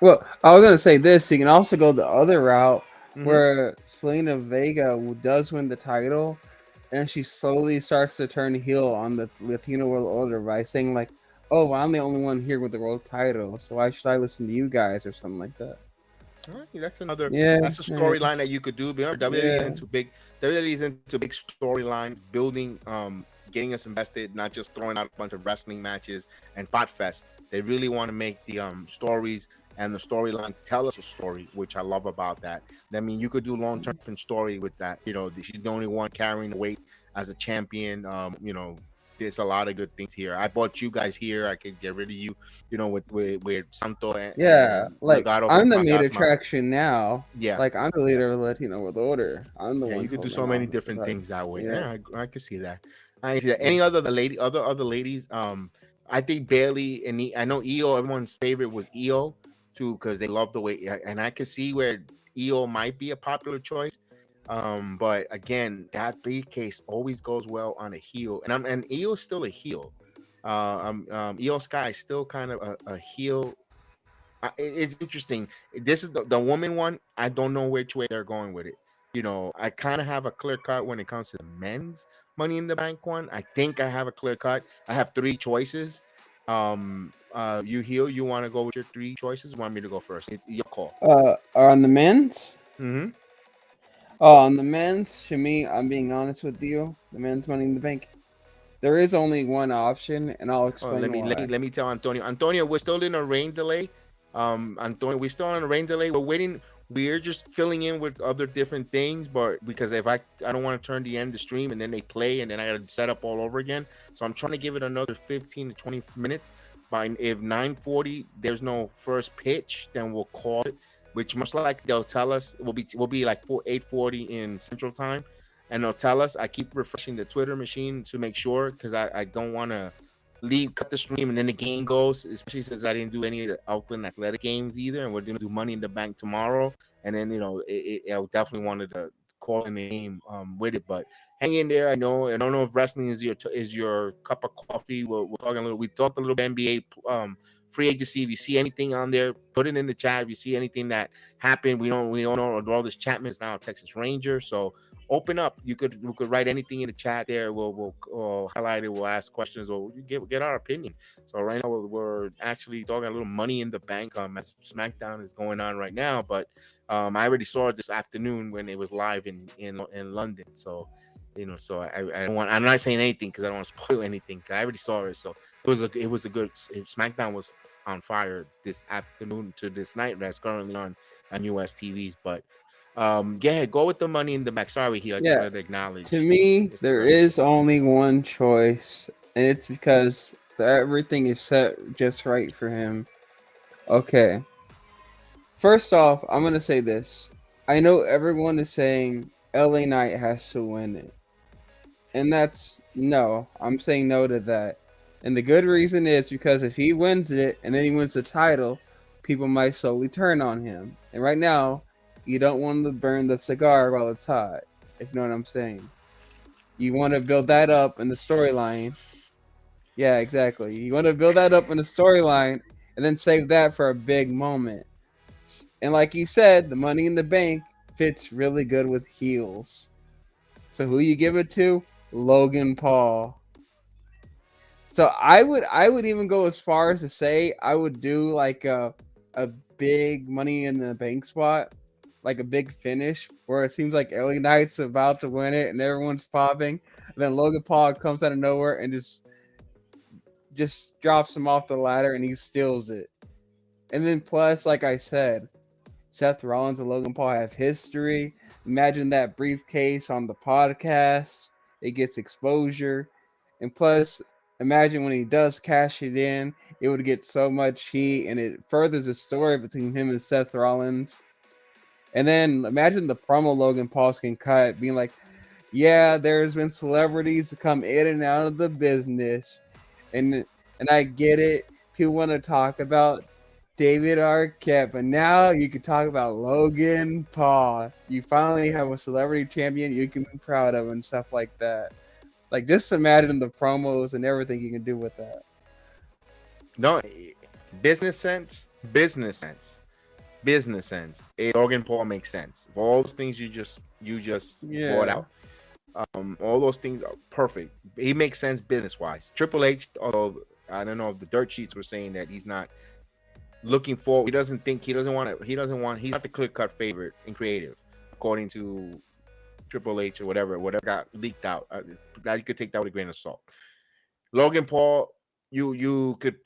Well, I was gonna say this. You can also go the other route Mhm. where Selena Vega does win the title, and she slowly starts to turn heel on the Latino World Order by saying like, "Oh, I'm the only one here with the world title, so why should I listen to you guys?" or something like that. All right, that's another. Yeah, That's a storyline that you could do. Remember, WWE is yeah. into big. WWE is into big storyline building, getting us invested, not just throwing out a bunch of wrestling matches and spot fest. They really want to make the stories and the storyline tell us a story, which I love about that. I mean, you could do long-term story with that. You know, she's the only one carrying the weight as a champion. You know, there's a lot of good things here. I bought you guys here. I could get rid of you. You know, with Santo Yeah, and like Legado I'm from the main Fantasma. attraction now. Yeah, Like I'm the leader of Latino World Order. I'm the yeah, one you could do holding so many on. different Like, things that way. yeah. Yeah, I could see that. I can see that. Any other ladies? I think Bailey and I know Io. Everyone's favorite was Io too, because they love the way. And I could see where Io might be a popular choice. But again, that briefcase always goes well on a heel, and Io's still a heel. Io Sky is still kind of a heel. It's interesting. This is the woman one. I don't know which way they're going with it. You know, I kind of have a clear cut when it comes to the men's Money in the Bank one. I think I have a clear cut. I have three choices. You heal. You want to go with your three choices? Want me to go first? Your call. On the men's. Mm-hmm. On the men's, to me, I'm being honest with you. The men's Money in the Bank. There is only one option, and I'll Oh, explain why. let me tell Antonio. Antonio, we're still in a rain delay. Antonio, we're still on a rain delay. We're waiting. We're just filling in with other different things, but because if I don't want to turn the end of the stream and then they play and then I got to set up all over again. So I'm trying to give it another 15 to 20 minutes. By if 9:40 there's no first pitch, then we'll call it. Which most likely they'll tell us will be like 8:40 in Central Time, and they'll tell us. I keep refreshing the Twitter machine to make sure because I don't want to cut the stream and then the game goes, especially since I didn't do any of the Oakland Athletic games either, and we're gonna do Money in the Bank tomorrow, and then I definitely wanted to call in the game with it, but hang in there. I don't know if wrestling is your cup of coffee. We're talking a little. We talked a little bit NBA free agency. If you see anything on there, put it in the chat. If you see anything that happened, we don't know. All Chapman is now a Texas Ranger, so open up. We could write anything in the chat there. We'll highlight it. We'll ask questions. Or get our opinion. So right now we're actually talking a little Money in the Bank as SmackDown is going on right now. But I already saw it this afternoon when it was live in London. So so I don't want. I'm not saying anything because I don't want to spoil anything. I already saw it. So it was a good. SmackDown was on fire this afternoon to this night that's currently on US TVs. But yeah, go with the Money in the Bank. Sorry, I just Yeah, wanted to acknowledge. to me, Mr. there President. is only one choice, and it's because everything is set just right for him. Okay. First off, I'm gonna say this. I know everyone is saying LA Knight has to win it. And that's no. I'm saying no to that. And the good reason is because if he wins it and then he wins the title, people might slowly turn on him. And right now, you don't want to burn the cigar while it's hot, if you know what I'm saying. You want to build that up in the storyline. Yeah, exactly. You want to build that up in the storyline and then save that for a big moment. And like you said, the Money in the Bank fits really good with heels. So who you give it to? Logan Paul. So I would even go as far as to say I would do like a big Money in the Bank spot, like a big finish where it seems like LA Knight's about to win it and everyone's popping, and then Logan Paul comes out of nowhere and just drops him off the ladder and he steals it. And then plus, like I said, Seth Rollins and Logan Paul have history. Imagine that briefcase on the podcast. It gets exposure. And plus, imagine when he does cash it in, it would get so much heat, and it furthers the story between him and Seth Rollins. And then imagine the promo Logan Paul's can cut, being like, "Yeah, there's been celebrities to come in and out of the business, and I get it. People want to talk about David Arquette, but now you can talk about Logan Paul. You finally have a celebrity champion you can be proud of and stuff like that. Like, just imagine the promos and everything you can do with that." No, business sense, business sense, business sense. Logan Paul makes sense. For all those things you just brought out, all those things are perfect. He makes sense business wise. Triple H, although I don't know if the dirt sheets were saying that he's not looking for, he doesn't want, he's not the clear cut favorite in creative, according to Triple H or whatever got leaked out. You could take that with a grain of salt. Logan Paul, you could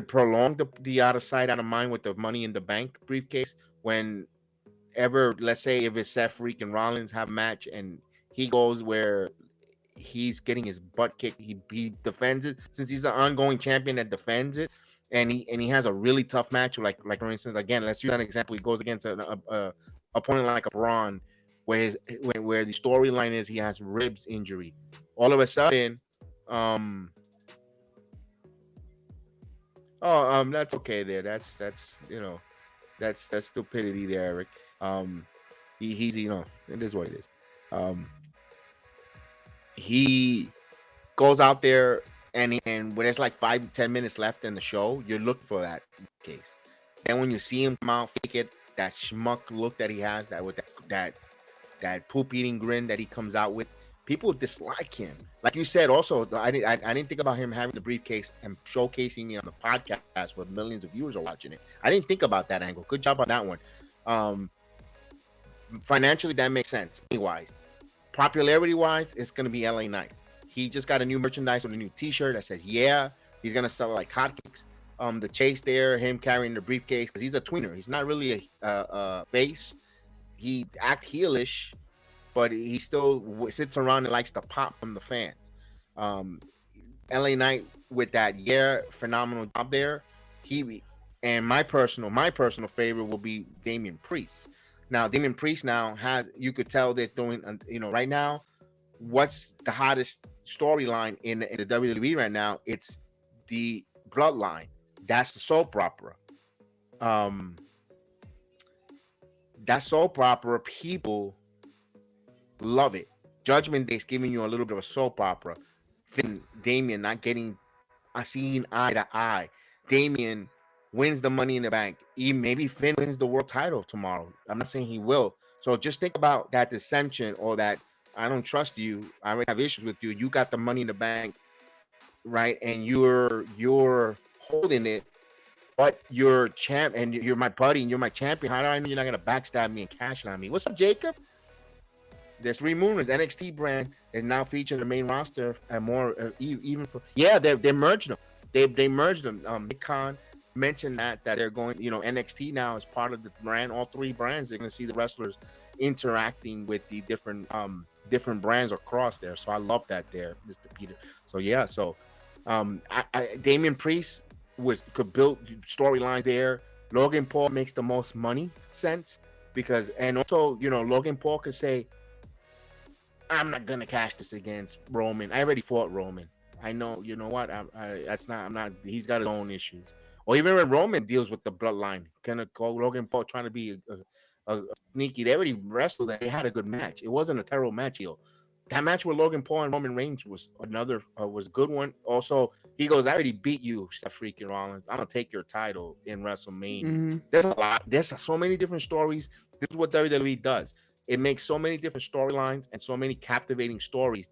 prolong the out of sight, out of mind with the Money in the Bank briefcase. Whenever, let's say, if it's Seth freaking Rollins have a match and he goes where he's getting his butt kicked, he defends it, since he's an ongoing champion that defends it, and he has a really tough match. Like for instance, again, let's use an example. He goes against a opponent like a Braun, where where the storyline is he has ribs injury. All of a sudden, that's okay there. That's that's stupidity there, Eric. He's it is what it is. He goes out there and when there's like 5 to 10 minutes left in the show, you're looking for that case. Then when you see him come out, fake it, that schmuck look that he has, that with that poop eating grin that he comes out with, people dislike him. Like you said, also, I didn't think about him having the briefcase and showcasing it on the podcast where millions of viewers are watching it. I didn't think about that angle. Good job on that one. Financially, that makes sense. Wise, popularity wise, it's gonna be LA Knight. He just got a new merchandise with a new T-shirt that says "Yeah." He's gonna sell it like hotcakes. The chase there, him carrying the briefcase, because he's a tweener. He's not really a face. He act heelish, but he still sits around and likes to pop from the fans. LA Knight with that phenomenal job there. And my personal favorite will be Damian Priest. Now Damian Priest you could tell they're doing right now. What's the hottest storyline in the WWE right now? It's the Bloodline. That's the soap opera. That soap opera, people love it. Judgment Day's giving you a little bit of a soap opera. Finn, Damian not getting seen eye to eye. Damian wins the Money in the Bank. Maybe Finn wins the world title tomorrow. I'm not saying he will. So just think about that dissension, or that I don't trust you, I already have issues with you. You got the Money in the Bank, right? And you're holding it, but you're champ and you're my buddy and you're my champion. How do I know you're not gonna backstab me and cash it on me? What's up, Jacob? There's three rumors. NXT brand is now featured in the main roster and more even for they merged them. They merged them. Nick Khan mentioned that they're going, NXT now is part of the brand. All three brands, they're going to see the wrestlers interacting with the different brands across there. So I love that there, Mr. Peter. So Damian Priest could build storylines there. Logan Paul makes the most money sense and also Logan Paul could say, I'm not gonna cash this against Roman. I already fought Roman. I know, you know what? I'm not. He's got his own issues. Or even when Roman deals with the Bloodline, kind of Logan Paul trying to be a sneaky. They already wrestled. They had a good match. It wasn't a terrible match. That match with Logan Paul and Roman Reigns was was a good one. Also, he goes, I already beat you, Seth freaking Rollins. I'm gonna take your title in WrestleMania. Mm-hmm. There's a lot. There's so many different stories. This is what WWE does. It makes so many different storylines and so many captivating stories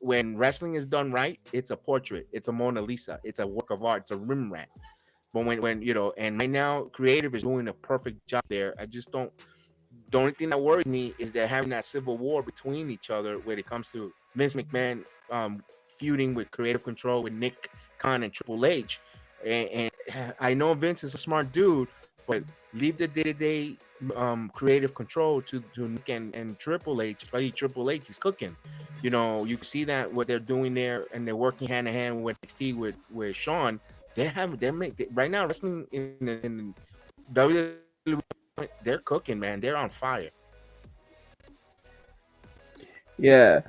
when wrestling is done right, it's a portrait, it's a Mona Lisa, it's a work of art, it's a Rembrandt. But when and right now, creative is doing a perfect job there. I just don't. The only thing that worries me is they're having that civil war between each other when it comes to Vince McMahon feuding with creative control with Nick Khan and Triple H. And I know Vince is a smart dude, but leave the day-to-day creative control to Nick and Triple H, especially Triple H is cooking. You can see that what they're doing there, and they're working hand in hand with NXT with Sean. Right now wrestling in WWE. They're cooking, man. They're on fire. Yeah,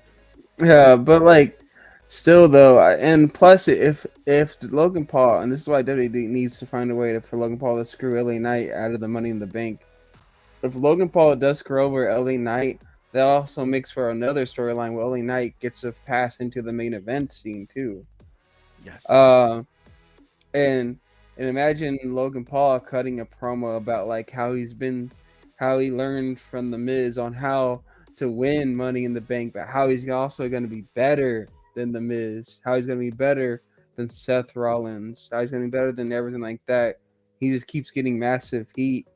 yeah, but like, still though, and plus, if Logan Paul, and this is why WWE needs to find a way for Logan Paul to screw LA Knight out of the Money in the Bank. If Logan Paul does screw over LA Knight, that also makes for another storyline where LA Knight gets to pass into the main event scene too. Yes. Uh, and imagine Logan Paul cutting a promo about like how he learned from the Miz on how to win Money in the Bank, but how he's also going to be better than the Miz, how he's going to be better than Seth Rollins, how he's going to be better than everything like that. He just keeps getting massive heat.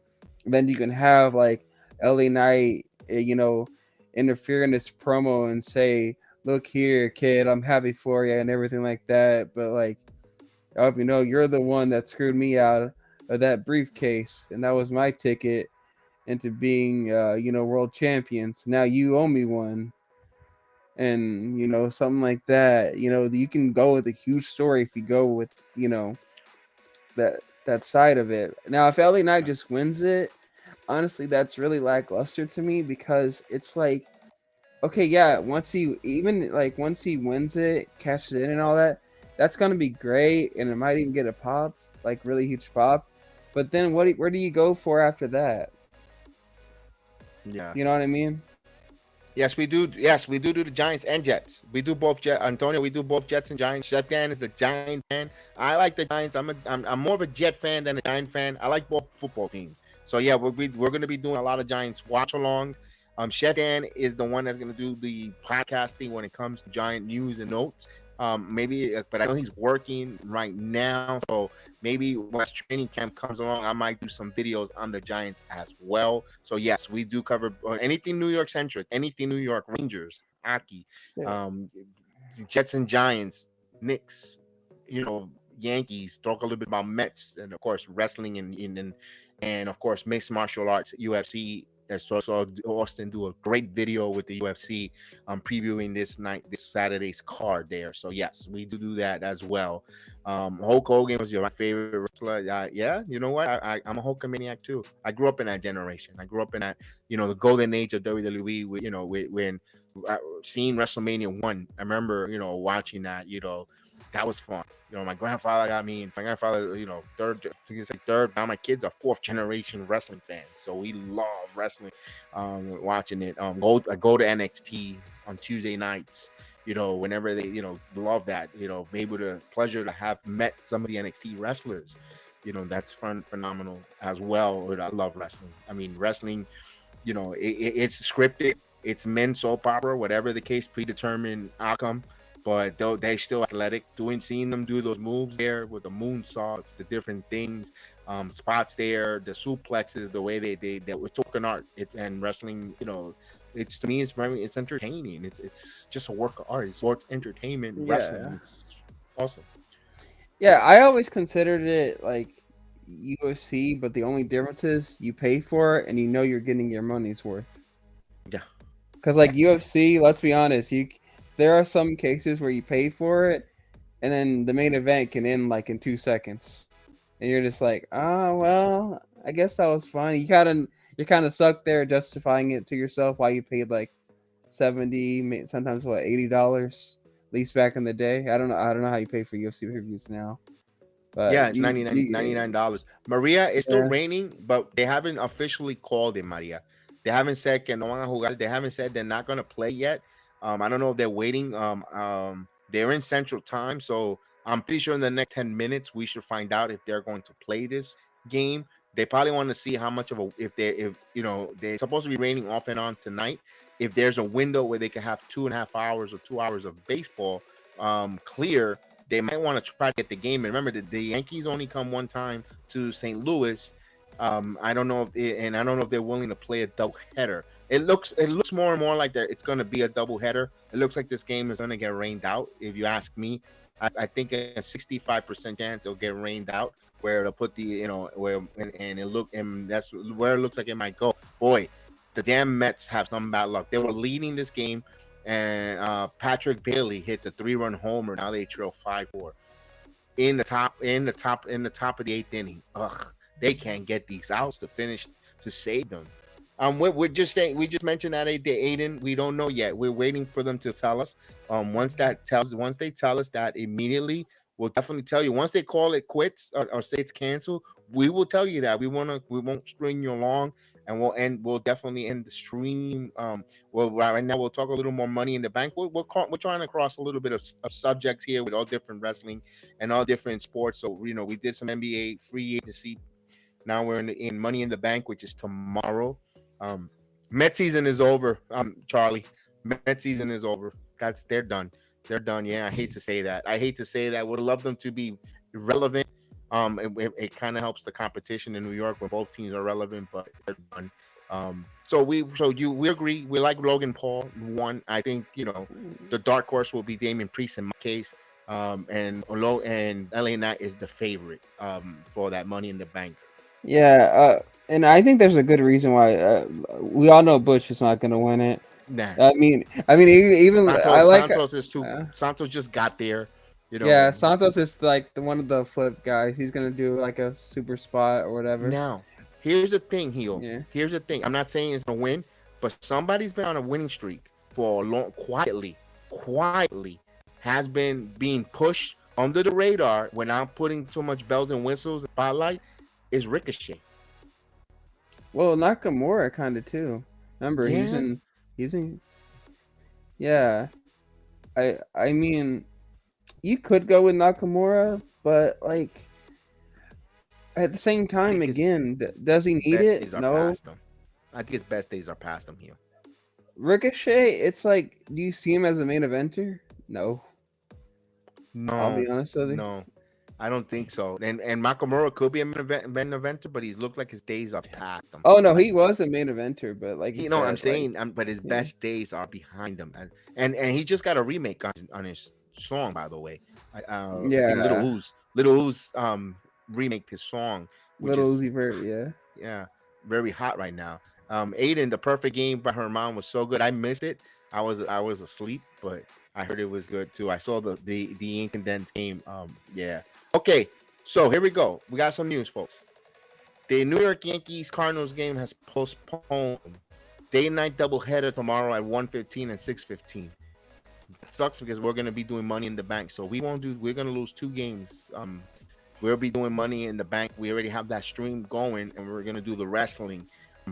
Then you can have like LA Knight, interfere in this promo and say, "Look here, kid, I'm happy for you," and everything like that. But like, oh, you're the one that screwed me out of that briefcase, and that was my ticket into being, world champions. Now you owe me one, and something like that. You can go with a huge story if you go with, that side of it. Now, if LA Knight just wins it, honestly, that's really lackluster to me because it's like, okay, yeah, once he wins it, cashes it in and all that, that's gonna be great, and it might even get a pop, like really huge pop. But then where do you go for after that? Yeah. You know what I mean? Yes, we do. Yes, we do the Giants and Jets. We do both Jet Antonio. We do both Jets and Giants. Chef Dan is a Giant fan. I like the Giants. I'm more of a Jet fan than a Giant fan. I like both football teams. So yeah, we're going to be doing a lot of Giants watch alongs. Chef Dan is the one that's going to do the podcasting when it comes to Giant news and notes. Maybe, but I know he's working right now. So maybe once training camp comes along, I might do some videos on the Giants as well. So yes, we do cover anything New York centric, anything New York Rangers, hockey, Yeah. um, Jets and Giants, Knicks, Yankees. Talk a little bit about Mets, and of course wrestling and of course mixed martial arts, UFC. So Austin do a great video with the UFC previewing this Saturday's card there. So yes, we do that as well. Hulk Hogan was my favorite wrestler. Yeah, you know what? I'm a Hulkamaniac too. I grew up in that generation. I grew up in that, the golden age of WWE. When seeing WrestleMania 1, I remember, watching that. That was fun. My grandfather got me, and my grandfather, third, I think it's like third. Now my kids are fourth generation wrestling fans, so we love wrestling. Watching it. I go to NXT on Tuesday nights. Whenever they, love that. Maybe the pleasure to have met some of the NXT wrestlers. That's phenomenal as well. I love wrestling. I mean, wrestling. It's scripted. It's men's soap opera, whatever the case, predetermined outcome. But they're still athletic. Seeing them do those moves there with the moonsaults, the different things, spots there, the suplexes, the way they we're talking art. And wrestling, it's, to me, it's entertaining. It's just a work of art. It's sports entertainment, wrestling. Yeah. It's awesome. Yeah, I always considered it like UFC, but the only difference is you pay for it and you're getting your money's worth. Yeah. Because like UFC, let's be honest, there are some cases where you pay for it, and then the main event can end like in 2 seconds, and you're just like, oh well, I guess that was fun. You're kind of stuck there justifying it to yourself why you paid like 70, sometimes what, $80, at least back in the day. I don't know how you pay for UFC pay-per-views now, but Yeah, it's $99. Maria, it's still yeah. raining, but they haven't officially called it, Maria. They haven't said que no van a jugar. They haven't said they're not going to play yet. I don't know if they're waiting. They're in Central Time, so I'm pretty sure in the next 10 minutes we should find out if they're going to play this game. They probably want to see how much of a if they're supposed to be raining off and on tonight. If there's a window where they can have 2.5 hours or 2 hours of baseball clear, they might want to try to get the game. And remember, the Yankees only come one time to St. Louis. I don't know if they're willing to play a double header. It looks more and more like it's going to be a double header. It looks like this game is going to get rained out, if you ask me. I think a 65% chance it'll get rained out, where it'll put the, where, and that's where it looks like it might go. Boy, the damn Mets have some bad luck. They were leading this game, and Patrick Bailey hits a 3-run homer. Now they trail 5-4 in the top of the 8th inning. Ugh, they can't get these outs to finish to save them. We're just saying, we just mentioned that Aiden. We don't know yet. We're waiting for them to tell us. Once they tell us that, immediately we'll definitely tell you. Once they call it quits, or say it's canceled, we will tell you that. We won't string you along, and we'll definitely end the stream. Well, right now we'll talk a little more Money in the Bank. We're trying to cross a little bit of subjects here with all different wrestling and all different sports. So we did some NBA free agency. Now we're in Money in the Bank, which is tomorrow. Met season is over, Charlie. Met season is over. They're done. They're done. Yeah, I hate to say that. Would love them to be relevant. It kind of helps the competition in New York when both teams are relevant, but they're done. We agree. We like Logan Paul. One, I think the dark horse will be Damian Priest in my case. And LA Knight is the favorite for that Money in the Bank. Yeah, and I think there's a good reason why. We all know Butch is not going to win it. Nah. I mean, even Santos is too. Santos just got there. Yeah, Santos is like one of the flip guys. He's going to do like a super spot or whatever. Now, here's the thing, Heel. Yeah. Here's the thing. I'm not saying it's going to win, but somebody's been on a winning streak for a long, quietly has been being pushed under the radar without putting too much bells and whistles and spotlight. Is Ricochet. Well, Nakamura kind of too. Remember, Yeah. he's in. Yeah, I mean, you could go with Nakamura, but like at the same time, again, does he need it? No. I think his best days are past him here. Ricochet, it's like, do you see him as a main eventer? No. No, I'll be honest with you. No, I don't think so. And Nakamura could be a main eventer, but he's looked like his days are past him. Oh no, he was a main eventer, but like I'm saying, but his best days are behind him, and he just got a remake on his song, by the way. I think Little Uzi remake his song, which Little Uzi Vert, yeah, very hot right now. Aiden, The Perfect Game by Herman was so good. I missed it. I was asleep, but I heard it was good too. I saw the incondensed game. Yeah. Okay, so here we go. We got some news, folks. The New York Yankees Cardinals game has postponed. Day and night doubleheader tomorrow at 1:15 and 6:15. It sucks because we're gonna be doing Money in the Bank, so we're gonna lose 2 games. We'll be doing Money in the Bank. We already have that stream going, and we're gonna do the wrestling.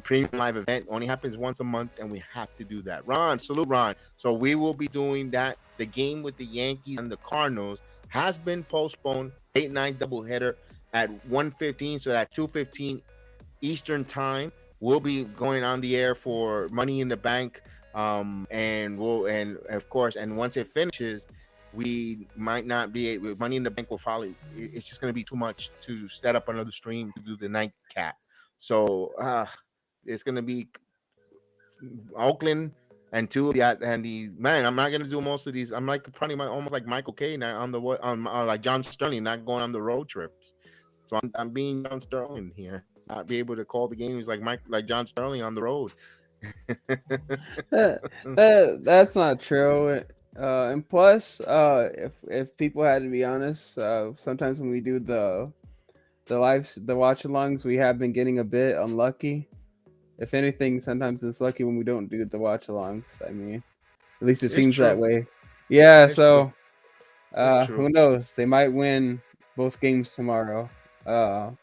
Premium live event only happens once a month, and we have to do that. Ron, salute Ron. So we will be doing that. The game with the Yankees and the Cardinals has been postponed. 8-9 doubleheader at 1:15, so at 2:15 Eastern time, we'll be going on the air for Money in the Bank. And of course, once it finishes, we might not be able. Money in the Bank will follow. It's just going to be too much to set up another stream to do the nightcap. So it's going to be Oakland and man. I'm not going to do most of these. I'm like almost like Michael K. Now like John Sterling, not going on the road trips. So I'm being John Sterling here. Not be able to call the games like John Sterling on the road. That's not true. And plus, if people had to be honest, sometimes when we do the watch-alongs, we have been getting a bit unlucky. If anything, sometimes it's lucky when we don't do the watch-alongs. I mean, at least it seems that way. Yeah. So, who knows? They might win both games tomorrow. But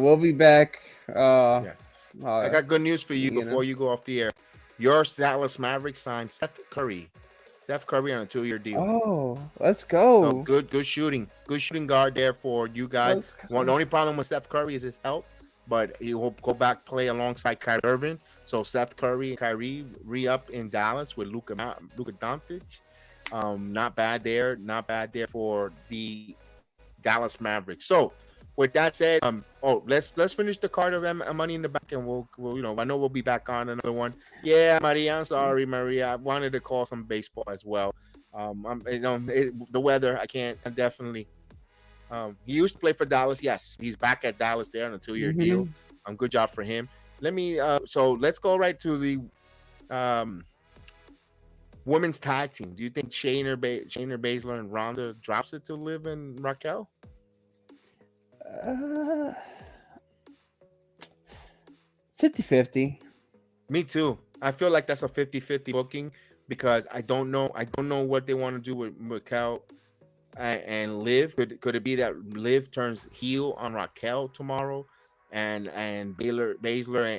we'll be back. Yes. I got good news for you before you go off the air. Your Dallas Mavericks signed Steph Curry on a 2-year deal. Oh, let's go. So good shooting guard there for you guys. The only problem with Steph Curry is his health, but he will go back play alongside Kyrie Irving. So Steph Curry and Kyrie re-up in Dallas with Luka Doncic. Not bad there for the Dallas Mavericks. So with that said, let's finish the card of Money in the Bank, and we'll I know we'll be back on another one. Yeah, Maria, I'm sorry, Maria. I wanted to call some baseball as well. The weather. I definitely. He used to play for Dallas. Yes, he's back at Dallas there on a 2-year deal. Hmm. Good job for him. Let me. So let's go right to the um women's tag team. Do you think Shayna Baszler and Ronda drops it to Liv and Raquel? Uh, 50-50. Me too. I feel like that's a 50-50 booking because I don't know. I don't know what they want to do with Raquel and Liv. Could it be that Liv turns heel on Raquel tomorrow, and Baszler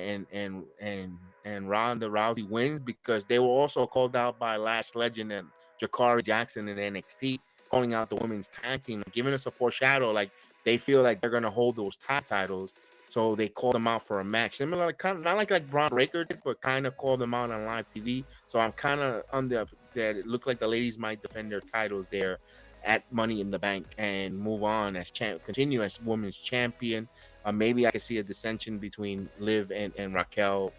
and Ronda Rousey wins because they were also called out by Last Legend and Jakari Jackson in NXT, calling out the women's tag team, giving us a foreshadow like they feel like they're gonna hold those tag titles. So they called them out for a match, similar, kind of not like Braun Breaker did, but kind of called them out on live TV. So I'm kind of on that. It looked like the ladies might defend their titles there at Money in the Bank and move on as continue as women's champion. Maybe I could see a dissension between Liv and Raquel.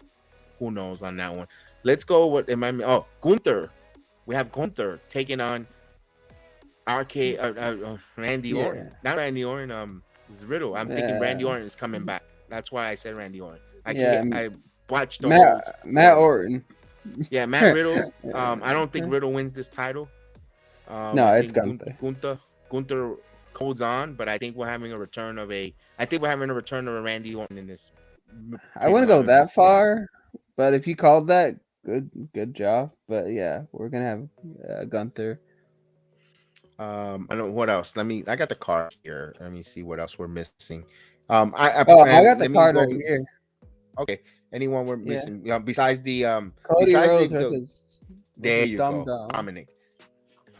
Who knows on that one? Let's go. What am I? Oh, Gunther. We have Gunther taking on Randy Orton. Yeah. Not Randy Orton. It's Riddle. I'm thinking Randy Uh, Orton is coming back. That's why I said Randy Orton. yeah. I watched the whole. Matt Orton. Yeah, Matt Riddle. I don't think Riddle wins this title. No, I it's think Gunther. Gunther holds on, but I think we're having a return of a. I think we're having a return of a Randy Orton in this. I wouldn't go that far, but if you called that, good job. But yeah, we're gonna have Gunther. I don't. What else? I got the card here. Let me see what else we're missing. Oh, I And got the let me card go. right here. Okay. Anyone we're Yeah, missing? Besides the Cody Rhodes versus there you Dum go, Dum. Dominic.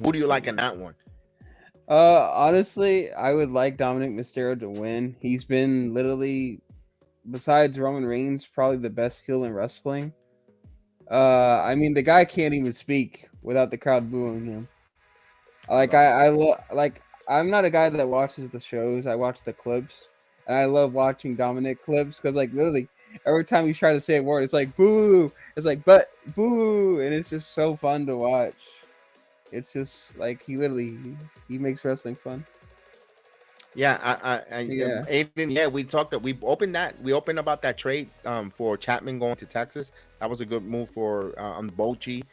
Who do you like in that one? Honestly, I would like Dominic Mysterio to win. He's been literally, besides Roman Reigns, probably the best heel in wrestling. I mean, the guy can't even speak without the crowd booing him. Like I'm not a guy that watches the shows. I watch the clips, and I love watching Dominic clips because like literally every time he's trying to say a word, it's like boo. It's like but boo, and it's just so fun to watch. It's just like he makes wrestling fun. Yeah, Yeah, Aiden. Yeah, we talked. We opened that. We opened about that trade for Chapman going to Texas. That was a good move for Bochy.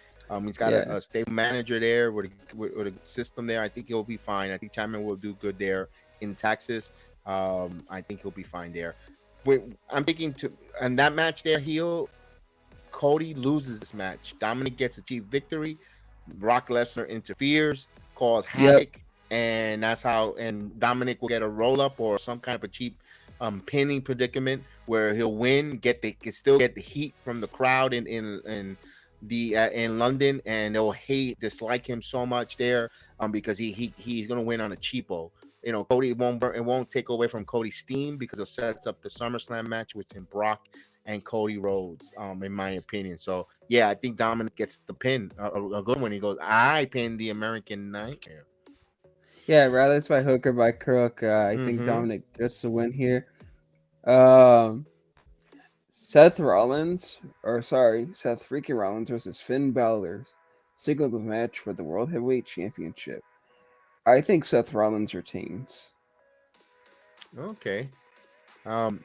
He's got yeah, a stable manager there with a system there. I think he'll be fine. I think Chapman will do good there in Texas. I think he'll be fine there. I'm thinking to and that match there, Cody loses this match. Dominic gets a cheap victory. Brock Lesnar interferes, cause yep, havoc, and that's how. And Dominic will get a roll up or some kind of a cheap pinning predicament where he'll win, still get the heat from the crowd in London, and they'll dislike him so much there because he's gonna win on a cheapo. Cody won't take away from Cody's steam because it sets up the SummerSlam match between Brock and Cody Rhodes, in my opinion. So yeah, I think Dominic gets the pin, a good one. He goes, I pinned the American Nightmare. yeah. Rather it's by hook or by crook. I think Mm-hmm. Dominic gets the win here. Um, Seth freaking Rollins versus Finn Balor, singles match for the World Heavyweight Championship. I think Seth Rollins retains. Okay.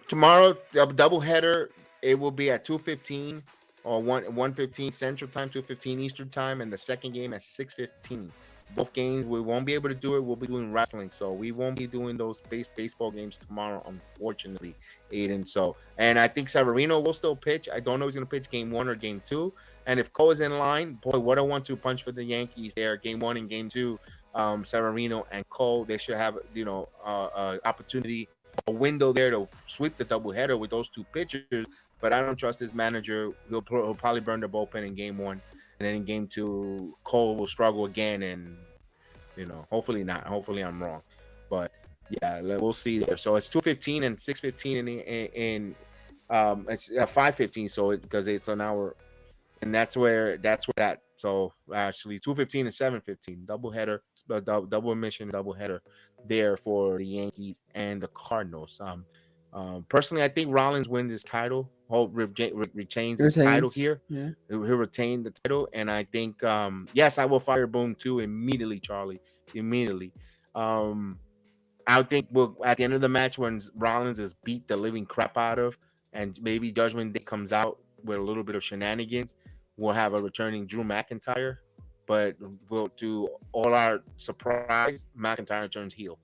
Tomorrow, double header. It will be at 2:15 or 1:15 Central Time, 2:15 Eastern Time, and the second game at 6:15. Both games we won't be able to do it. We'll be doing wrestling, so we won't be doing those baseball games tomorrow, unfortunately, Aiden. So, and I think Severino will still pitch. I don't know if he's gonna pitch game 1 or game 2. And if Cole is in line, boy, what a 1-2 punch for the Yankees there. Game 1 and game 2, Severino and Cole, they should have opportunity, a window there to sweep the doubleheader with those two pitchers. But I don't trust his manager. He'll probably burn the bullpen in game 1, and then in game 2, Cole will struggle again. And hopefully not. Hopefully I'm wrong, but yeah, we'll see there. So it's 2:15 and 6:15 it's 5:15. So because it's an hour, and that's where that. So actually 2:15 and 7:15 doubleheader, double emission doubleheader there for the Yankees and the Cardinals. Personally, I think Rollins wins this title. retains his title Retains. here. Yeah. He'll retain the title, and I think yes, I will fire Boom too immediately, Charlie. Immediately. I think we'll at the end of the match when Rollins is beat the living crap out of, and maybe Judgment Day comes out with a little bit of shenanigans, we'll have a returning Drew McIntyre. But we'll, to all our surprise, McIntyre turns heel.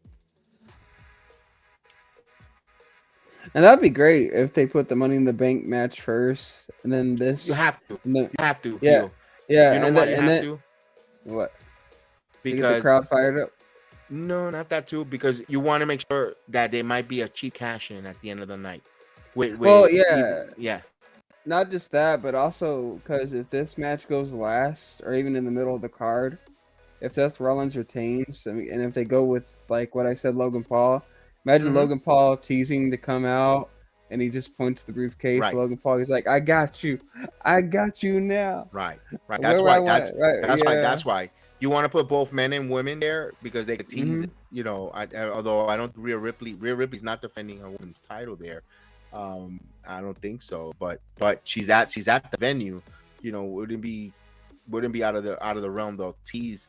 And that'd be great if they put the Money in the Bank match first, and then You this. have to. And then, You have to yeah, heel. yeah, You know and why then you and have then to? what? To get the Because crowd fired up. no, not that too. Because you want to make sure that there might be a cheap cash in at the end of the night. Well, With yeah, yeah, not just that, but also because if this match goes last, or even in the middle of the card, if Seth Rollins retains, I mean, and if they go with like what I said, Logan Paul, imagine mm-hmm. Logan Paul teasing to come out, and he just points to the briefcase. Right, Logan Paul, he's like, "I got you now." right. That's Where I why. want, right? Yeah. That's why you want to put both men and women there because they could tease Hmm. it. You know, although I don't Rhea Ripley's not defending a woman's title there. I don't think so. But she's at the venue. You know, wouldn't be out of the realm they'll tease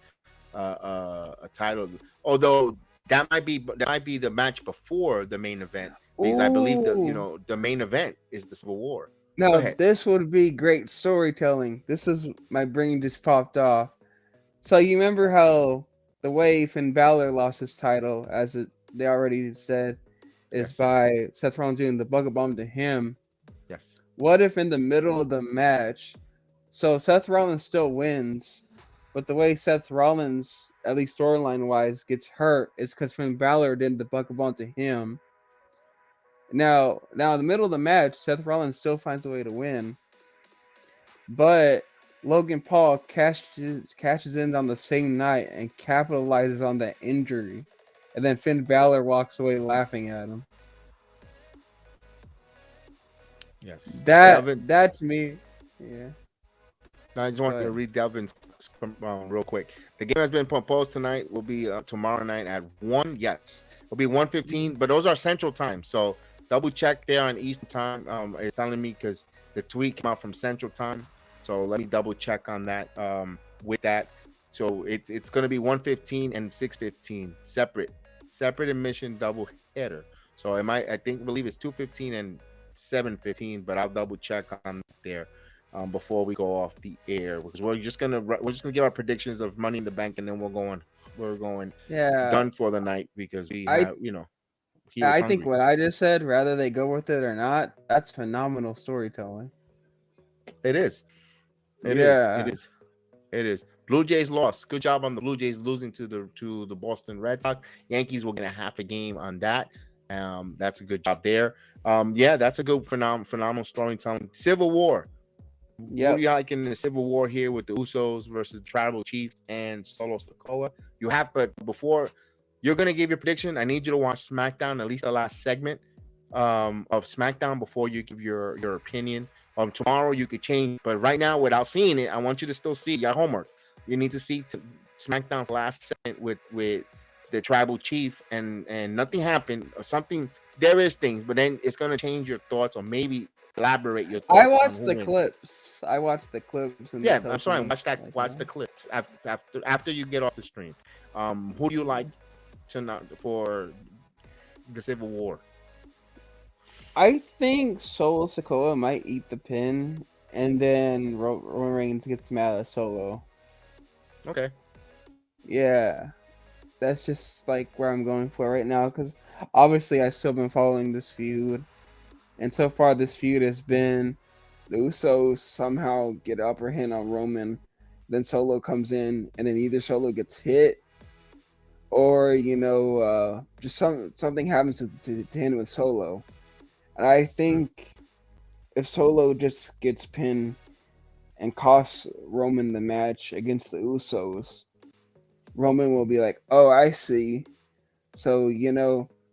a title. Although that might be the match before the main event because I believe Ooh. the main event is the Civil War. Go Now ahead. this would be great storytelling. This is my brain just popped off. So you remember how the way Finn Balor lost his title, as they already said, is Yes. by Seth Rollins doing the bucket bomb to him. Yes. What if in the middle of the match, so Seth Rollins still wins, but the way Seth Rollins, at least storyline wise, gets hurt is because Finn Balor did the bucket bomb to him. Now in the middle of the match, Seth Rollins still finds a way to win, but Logan Paul cashes in on the same night and capitalizes on that injury, and then Finn Balor walks away laughing at him. Yes. Delvin, That to me, yeah. I just wanted to But read Delvin's real quick. The game has been proposed tonight. Will be tomorrow night at 1. Yes, it'll be 1:15. But those are Central Time, so double check there on Eastern Time. It's telling me because the tweet came out from Central Time, so let me double check on that. With that, so it's going to be 1:15 and 6:15 separate admission double header. So I believe it's 2:15 and 7:15, but I'll double check on there. Before we go off the air, because we're just gonna give our predictions of Money in the Bank, and then we're going yeah, done for the night because we I have he was I think hungry. what I just said, whether they go with it or not, that's phenomenal storytelling. It is, it is, it Yeah, is, it is. Blue Jays lost. Good job on the Blue Jays losing to the Boston Red Sox. Yankees will get a half a game on that. That's a good job there. Yeah, that's a good phenomenal storytelling. Civil War. Who do yep. you like in the Civil War here with the Usos versus Tribal Chief and Solo Sikoa? But before you're gonna give your prediction, I need you to watch SmackDown, at least the last segment of SmackDown before you give your opinion. Tomorrow you could change, but right now, without seeing it, I want you to still see your homework. You need to see SmackDown's last segment with the Tribal Chief, and nothing happened or something. There is things, but then it's gonna change your thoughts or maybe elaborate your I thoughts on watched who the wins. clips. and Yeah, it I'm tells sorry. me like Watch the clips after you get off the stream. Who do you like tonight for the Civil War? I think Solo Sikoa might eat the pin, and then Roman Reigns gets mad at Solo. Okay. Yeah, that's just like where I'm going for right now, because obviously I still been following this feud, and so far this feud has been the Usos somehow get upper hand on Roman, then Solo comes in, and then either Solo gets hit, or just something happens to him with Solo, and I think if Solo just gets pinned and costs Roman the match against the Usos, Roman will be like, "Oh, I see. So, you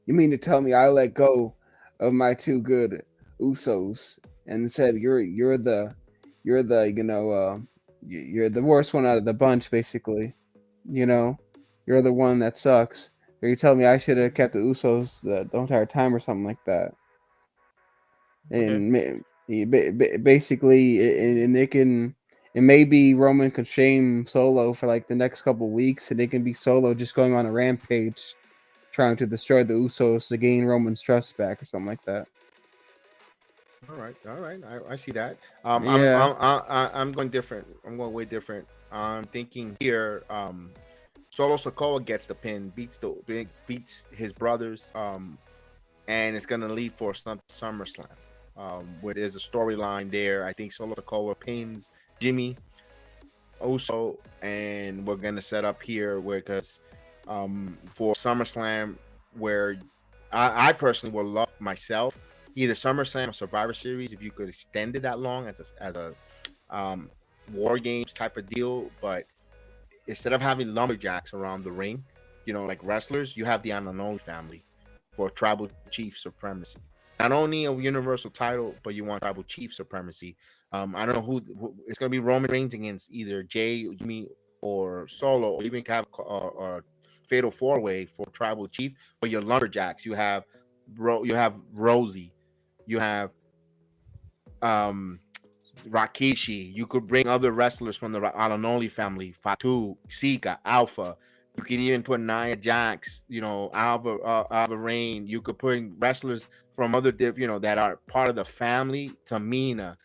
mean to tell me I let go of my two good Usos and said you're the you're the worst one out of the bunch, basically. You're the one that sucks. Or you tell me I should have kept the Usos the entire time or something like that." Okay. And Basically, and it can. And maybe Roman could shame Solo for like the next couple weeks, and it can be Solo just going on a rampage, trying to destroy the Usos to gain Roman's trust back or something like that. All right. I see that. Yeah. I'm going different. I'm going way different. I'm thinking here. Solo Sikoa gets the pin, beats his brothers, and it's gonna lead for some SummerSlam. Where there's a storyline there. I think Solo Sikoa pins Jimmy Uso, and we're gonna set up here where because for SummerSlam, where I personally would love myself either SummerSlam or Survivor Series if you could extend it that long as a War Games type of deal, but instead of having lumberjacks around the ring, like wrestlers, you have the Ananoli family for tribal chief supremacy. Not only a universal title, but you want tribal chief supremacy. I don't know who it's going to be. Roman Reigns against either Jay, Jimmy, or Solo, or even have a fatal four-way for tribal chief. But your lumberjacks, you have Rosie, you have Rakishi. You could bring other wrestlers from the Alanoli family, Fatu, Sika, Alpha. You could even put Nia Jax, Alva Rain. You could put wrestlers from other that are part of the family, Tamina,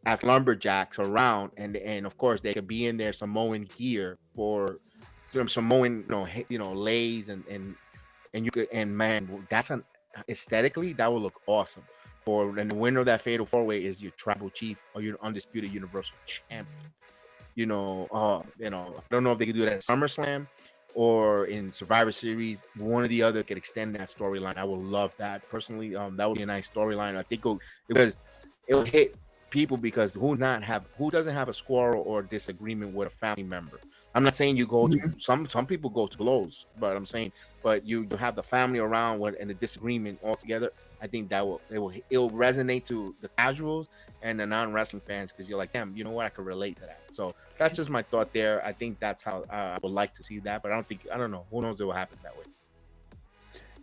as lumberjacks around, and of course they could be in their Samoan gear for some Samoan, lays and you could, and man, that's aesthetically that would look awesome. And the winner of that fatal four-way is your tribal chief or your undisputed universal champion. I don't know if they could do that at SummerSlam or in Survivor Series. One or the other could extend that storyline. I would love that personally. That would be a nice storyline. I think because it would hit people, because who doesn't have a quarrel or disagreement with a family member? I'm not saying you go to some people go to blows, but I'm saying, but you have the family around and the disagreement all together. I think it will resonate to the casuals and the non-wrestling fans, because you're like, damn, you know what, I could relate to that. So that's just my thought there. I think that's how I would like to see that, but I don't know. Who knows it will happen that way.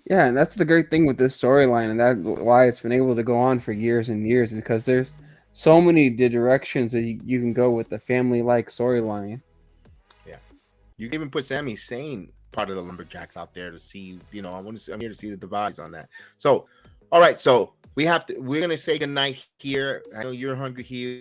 Yeah, and that's the great thing with this storyline, and that's why it's been able to go on for years and years, is because there's so many directions that you can go with the family-like storyline. Yeah, you can even put Sami Zayn part of the lumberjacks out there to see. I'm here to see the divides on that. So, all right, so we're gonna say goodnight here. I know you're hungry here.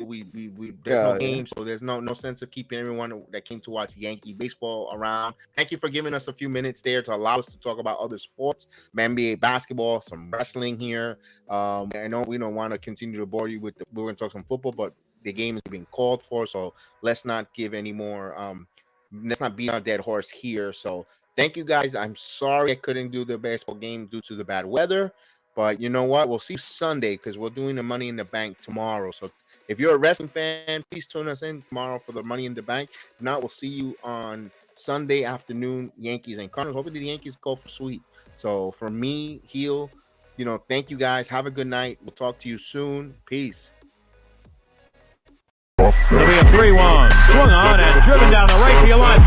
There's no game, so there's no sense of keeping everyone that came to watch Yankee baseball around. Thank you for giving us a few minutes there to allow us to talk about other sports, NBA basketball, some wrestling here. I know we don't want to continue to bore you with we're gonna talk some football, but the game is being called for, so let's not give any more. Let's not beat our dead horse here. So thank you guys. I'm sorry I couldn't do the baseball game due to the bad weather. But you know what? We'll see you Sunday, because we're doing the Money in the Bank tomorrow. So if you're a wrestling fan, please tune us in tomorrow for the Money in the Bank. If not, we'll see you on Sunday afternoon, Yankees and Cardinals. Hopefully the Yankees go for sweep. So for me, Heel, thank you guys. Have a good night. We'll talk to you soon. Peace. It'll be a 3-1. Swung on and driven down the right field line.